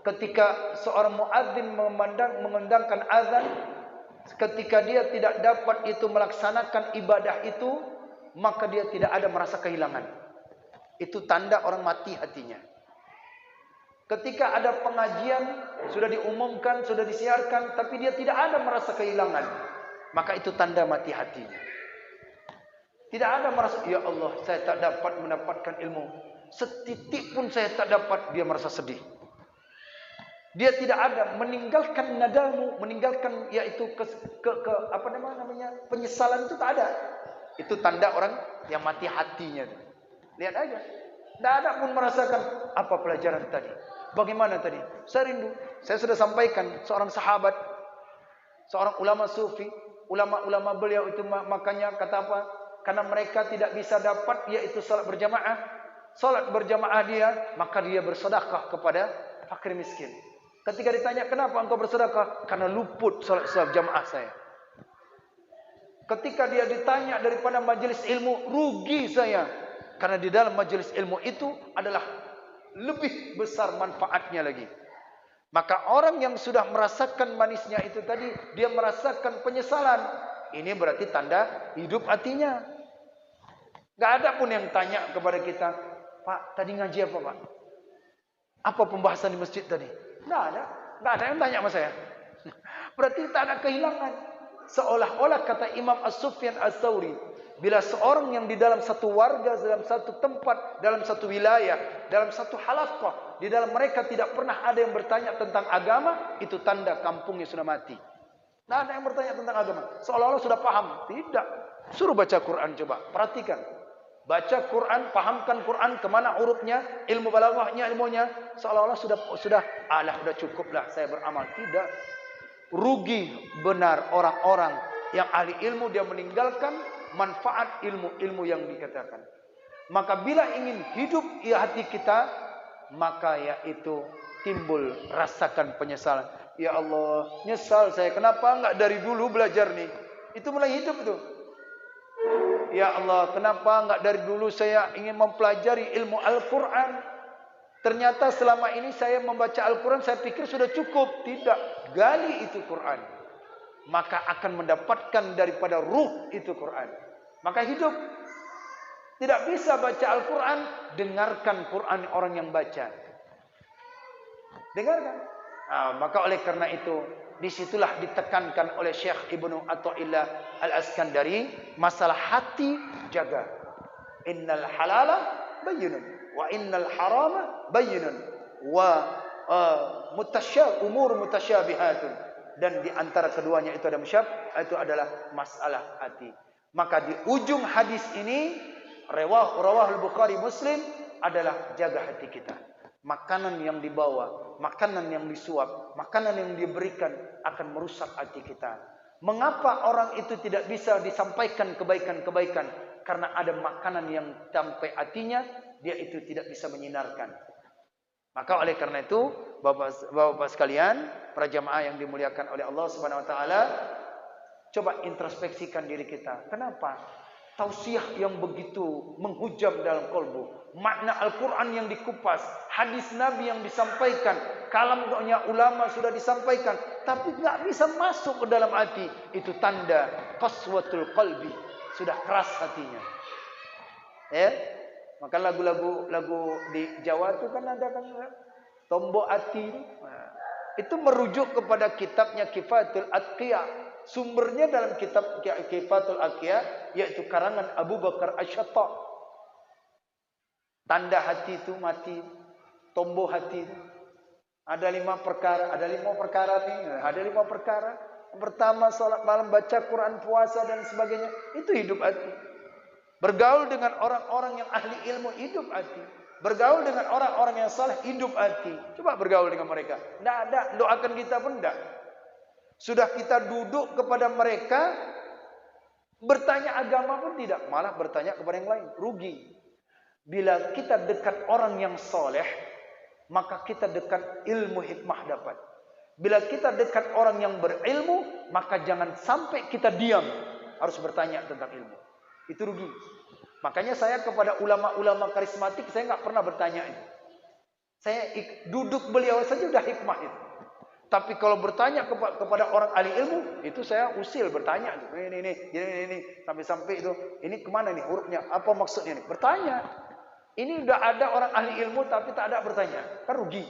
ketika seorang muadzin mengundangkan azan, ketika dia tidak dapat itu melaksanakan ibadah itu, maka dia tidak ada merasa kehilangan. Itu tanda orang mati hatinya. Ketika ada pengajian, sudah diumumkan, sudah disiarkan, tapi dia tidak ada merasa kehilangan, maka itu tanda mati hatinya. Tidak ada merasa, ya Allah, saya tak dapat mendapatkan ilmu, setitik pun saya tak dapat, dia merasa sedih. Dia tidak ada meninggalkan nadamu, meninggalkan yaitu apa namanya penyesalan, itu tak ada. Itu tanda orang yang mati hatinya. Lihat aja, tidak ada pun merasakan apa pelajaran tadi. Bagaimana tadi? Saya rindu. Saya sudah sampaikan seorang sahabat, seorang ulama sufi, ulama-ulama beliau itu makanya kata apa? Karena mereka tidak bisa dapat yaitu salat berjamaah. Salat berjamaah dia, maka dia bersedekah kepada fakir miskin. Ketika ditanya, "Kenapa engkau bersedekah?" "Karena luput salat jamaah saya." Ketika dia ditanya daripada majelis ilmu, "Rugi saya." Karena di dalam majelis ilmu itu adalah lebih besar manfaatnya lagi. Maka orang yang sudah merasakan manisnya itu tadi, dia merasakan penyesalan. Ini berarti tanda hidup hatinya. Gak ada pun yang tanya kepada kita, "Pak, tadi ngaji apa Pak? Apa pembahasan di masjid tadi?" Gak ada yang tanya sama saya. Berarti tak ada kehilangan. Seolah-olah kata Imam As-Sufyan As-Tsauri, bila seorang yang di dalam satu warga, dalam satu tempat, dalam satu wilayah, dalam satu halaqah, di dalam mereka tidak pernah ada yang bertanya tentang agama, itu tanda kampungnya sudah mati. Tidak ada yang bertanya tentang agama. Seolah-olah sudah paham. Tidak. Suruh baca Quran, coba. Perhatikan. Baca Quran, pahamkan Quran, kemana hurufnya, ilmu balaghahnya, ilmunya. Seolah-olah sudah cukuplah saya beramal. Tidak. Rugi benar orang-orang yang ahli ilmu, dia meninggalkan manfaat ilmu-ilmu yang dikatakan. Maka bila ingin hidup hati kita, maka yaitu timbul rasakan penyesalan. Ya Allah, nyesal saya, kenapa enggak dari dulu belajar nih? Itu mulai hidup itu. Ya Allah, kenapa enggak dari dulu saya ingin mempelajari ilmu Al-Quran? Ternyata selama ini saya membaca Al-Quran, saya pikir sudah cukup. Tidak, gali itu Quran, maka akan mendapatkan daripada ruh itu Quran. Maka hidup. Tidak bisa baca Al-Quran, dengarkan Quran orang yang baca. Dengarkan. Maka oleh karena itu, disitulah ditekankan oleh Syekh Ibnu Athaillah Al-Iskandari, masalah hati jaga. Innal halala bayyinun wa innal harama bayyinun wa umur mutasyabihatun, dan di antara keduanya itu ada itu adalah masalah hati. Maka di ujung hadis ini rawahul Bukhari Muslim adalah jaga hati kita. Makanan yang dibawa, makanan yang disuap, makanan yang diberikan akan merusak hati kita. Mengapa orang itu tidak bisa disampaikan kebaikan-kebaikan? Karena ada makanan yang sampai hatinya, dia itu tidak bisa menyinarkan. Maka oleh karena itu, Bapak-bapak sekalian, para jamaah yang dimuliakan oleh Allah Subhanahu wa taala, coba introspeksikan diri kita. Kenapa tausiah yang begitu menghujam dalam kalbu, makna Al-Quran yang dikupas, hadis Nabi yang disampaikan, kalamnya ulama sudah disampaikan, tapi tidak bisa masuk ke dalam hati? Itu tanda qaswatul qalbi, sudah keras hatinya. Ya, maka lagu di Jawa itu kan ada kan tombok hati. Nah, itu merujuk kepada kitabnya Kifatul Atqiya. Sumbernya dalam kitab Kifatul Atqiya, yaitu karangan Abu Bakar Asy-Syatta. Tanda hati itu mati, tombok hati itu. Ada 5 perkara, ada 5 perkara nih, ada 5 perkara. Yang pertama, salat malam, baca Quran, puasa dan sebagainya. Itu hidup hati. Bergaul dengan orang-orang yang ahli ilmu, hidup hati. Bergaul dengan orang-orang yang saleh, hidup hati. Coba bergaul dengan mereka. Tidak ada, doakan kita pun tidak. Sudah kita duduk kepada mereka, bertanya agama pun tidak, malah bertanya kepada yang lain. Rugi. Bila kita dekat orang yang saleh, maka kita dekat ilmu hikmah dapat. Bila kita dekat orang yang berilmu, maka jangan sampai kita diam, harus bertanya tentang ilmu. Itu rugi. Makanya saya kepada ulama-ulama karismatik, saya nggak pernah bertanya itu. Saya duduk beliau saja sudah hikmah itu. Tapi kalau bertanya kepada orang ahli ilmu, itu saya usil bertanya. Ini sampai-sampai itu, ini kemana nih hurufnya? Apa maksudnya nih? Bertanya. Ini udah ada orang ahli ilmu, tapi tak ada bertanya. Kan rugi.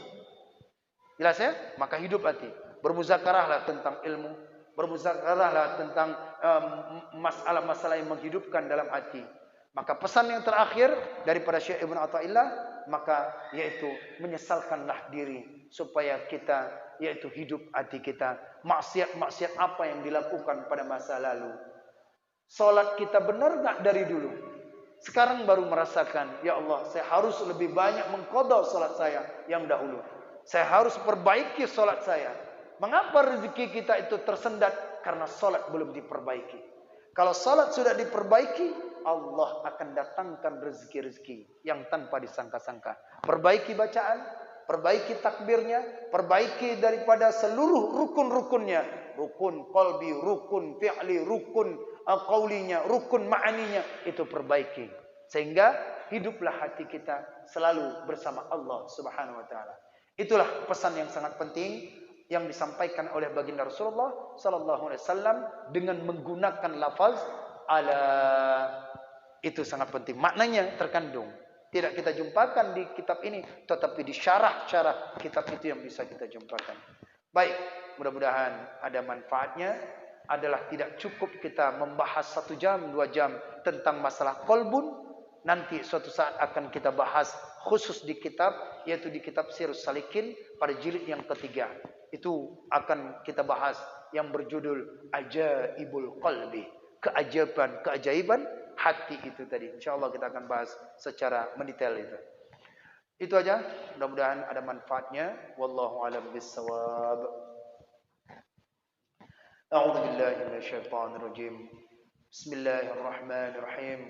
Jelas ya? Maka hidup hati. Bermuzakarahlah tentang ilmu. Bermuzakarahlah tentang masalah-masalah yang menghidupkan dalam hati. Maka pesan yang terakhir daripada Syekh Ibn Athaillah, maka yaitu menyesalkanlah diri supaya kita yaitu hidup hati kita. Maksiat-maksiat apa yang dilakukan pada masa lalu. Salat kita benar enggak dari dulu? Sekarang baru merasakan, ya Allah, saya harus lebih banyak mengqadha salat saya yang dahulu. Saya harus perbaiki salat saya. Mengapa rezeki kita itu tersendat? Karena salat belum diperbaiki. Kalau salat sudah diperbaiki, Allah akan datangkan rezeki-rezeki yang tanpa disangka-sangka. Perbaiki bacaan, perbaiki takbirnya, perbaiki daripada seluruh rukun-rukunnya. Rukun qalbi, rukun fi'li, rukun qaulinya, rukun ma'aninya, itu perbaiki. Sehingga hiduplah hati kita selalu bersama Allah Subhanahu wa taala. Itulah pesan yang sangat penting yang disampaikan oleh baginda Rasulullah sallallahu alaihi wasallam dengan menggunakan lafaz ala. Itu sangat penting. Maknanya terkandung. Tidak kita jumpakan di kitab ini, tetapi di syarah-syarah kitab itu yang bisa kita jumpakan. Baik, mudah-mudahan ada manfaatnya. Adalah tidak cukup kita membahas 1 jam, 2 jam tentang masalah qalbun. Nanti suatu saat akan kita bahas khusus di kitab, yaitu di kitab Sirrus Salikin pada jilid yang ketiga. Itu akan kita bahas yang berjudul Ajaibul Qalbi, keajaiban hati itu tadi. InsyaAllah kita akan bahas secara mendetail itu. Itu aja. Mudah-mudahan ada manfaatnya. Wallahu a'lam bissawab. A'udzu billahi minasyaitonir rajim. Bismillahirrahmanirrahim.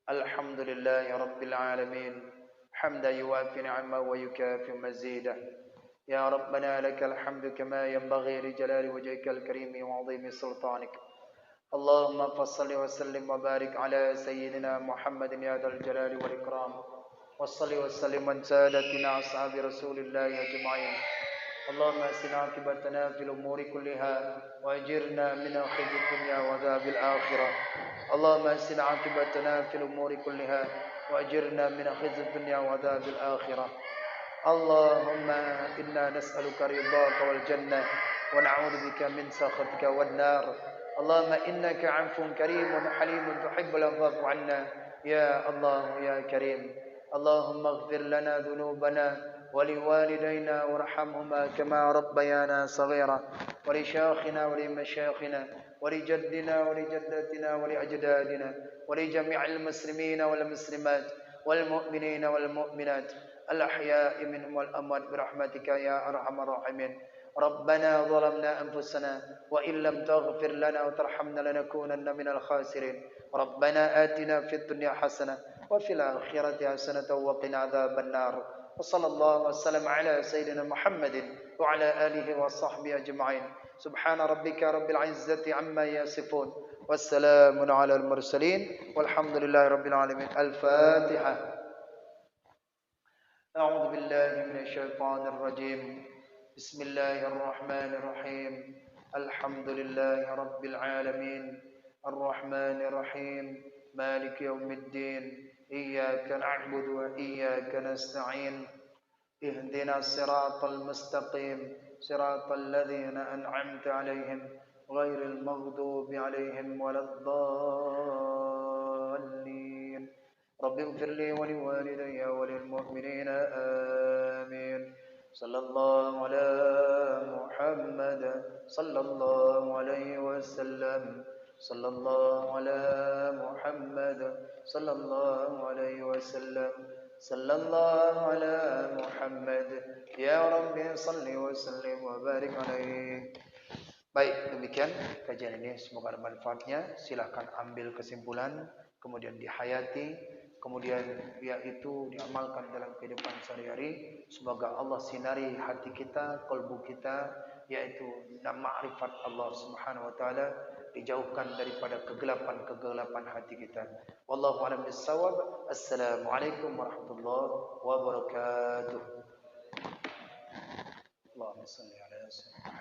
Alhamdulillahi rabbil alamin. Hamdan yuwafi ni'amahu wa yukafi mazidah. Ya Rabbana lakal hamdu kama yanbaghi li jalali wajhikal karim wa 'azimi sultanik. Allahumma fassalli wa sallim wa barik ala sayyidina Muhammadin ya dzal jalali wal ikram. Wassalli wa sallim an sadatina ashabi Rasulillah ajma'in. Allahumma asina akibatana fil umuri kulliha wa ajirna min khizyid dunya wa adzabil akhirah. Allahumma asina akibatana fil umuri kulliha wa ajirna min khizyid dunya wa adzabil akhirah. Allahumma inna nas'aluka ridhaka wal jannah wa na'udzu bika min sakhatika wan nar. Allahumma innaka 'afuwun karimun halimun tuhibbul 'afwa 'anna ya Allah ya Karim. اللهم اغفر لنا ذنوبنا ولوالدينا وارحمهما كما ربيانا صغيرا ولشيخنا ولمشايخنا ولجدنا ولجداتنا ولأجدادنا ولجميع المسلمين والمسلمات والمؤمنين والمؤمنات الأحياء منهم والأموات برحمتك يا أرحم الراحمين. ربنا ظلمنا أنفسنا وإن لم تغفر لنا وترحمنا لنكونن من الخاسرين. ربنا آتنا في الدنيا حسنة وفي الآخرة حسنة وقنا عذاب النار. وصلى الله وسلم على سيدنا محمد وعلى آله وصحبه أجمعين. سبحان ربك رب العزة عما يصفون والسلام على المرسلين والحمد لله رب العالمين. الفاتحة. أعوذ بالله من الشيطان الرجيم. بسم الله الرحمن الرحيم. الحمد لله رب العالمين الرحمن الرحيم مالك يوم الدين إياك نعبد وإياك نستعين اهدنا الصراط المستقيم صراط الذين أنعمت عليهم غير المغضوب عليهم ولا الضالين. رب اغفر لي ولوالدي وللمؤمنين آمين. صلى الله على محمد صلى الله عليه وسلم. صلى الله على محمد صلى الله عليه وسلم. صلى الله على محمد ya Rabbi salli wa sallim wa barik alaihi. Baik, demikian kajian ini, semoga ada manfaatnya. Silahkan ambil kesimpulan, kemudian dihayati, kemudian yaitu diamalkan dalam kehidupan sehari-hari. Semoga Allah sinari hati kita, kalbu kita, yaitu ma'rifat Allah Subhanahu wa taala, dijauhkan daripada kegelapan-kegelapan hati kita. Wallahu a'lam bissawab. Assalamualaikum warahmatullahi wabarakatuh. Allahumma shalli ala sayyidina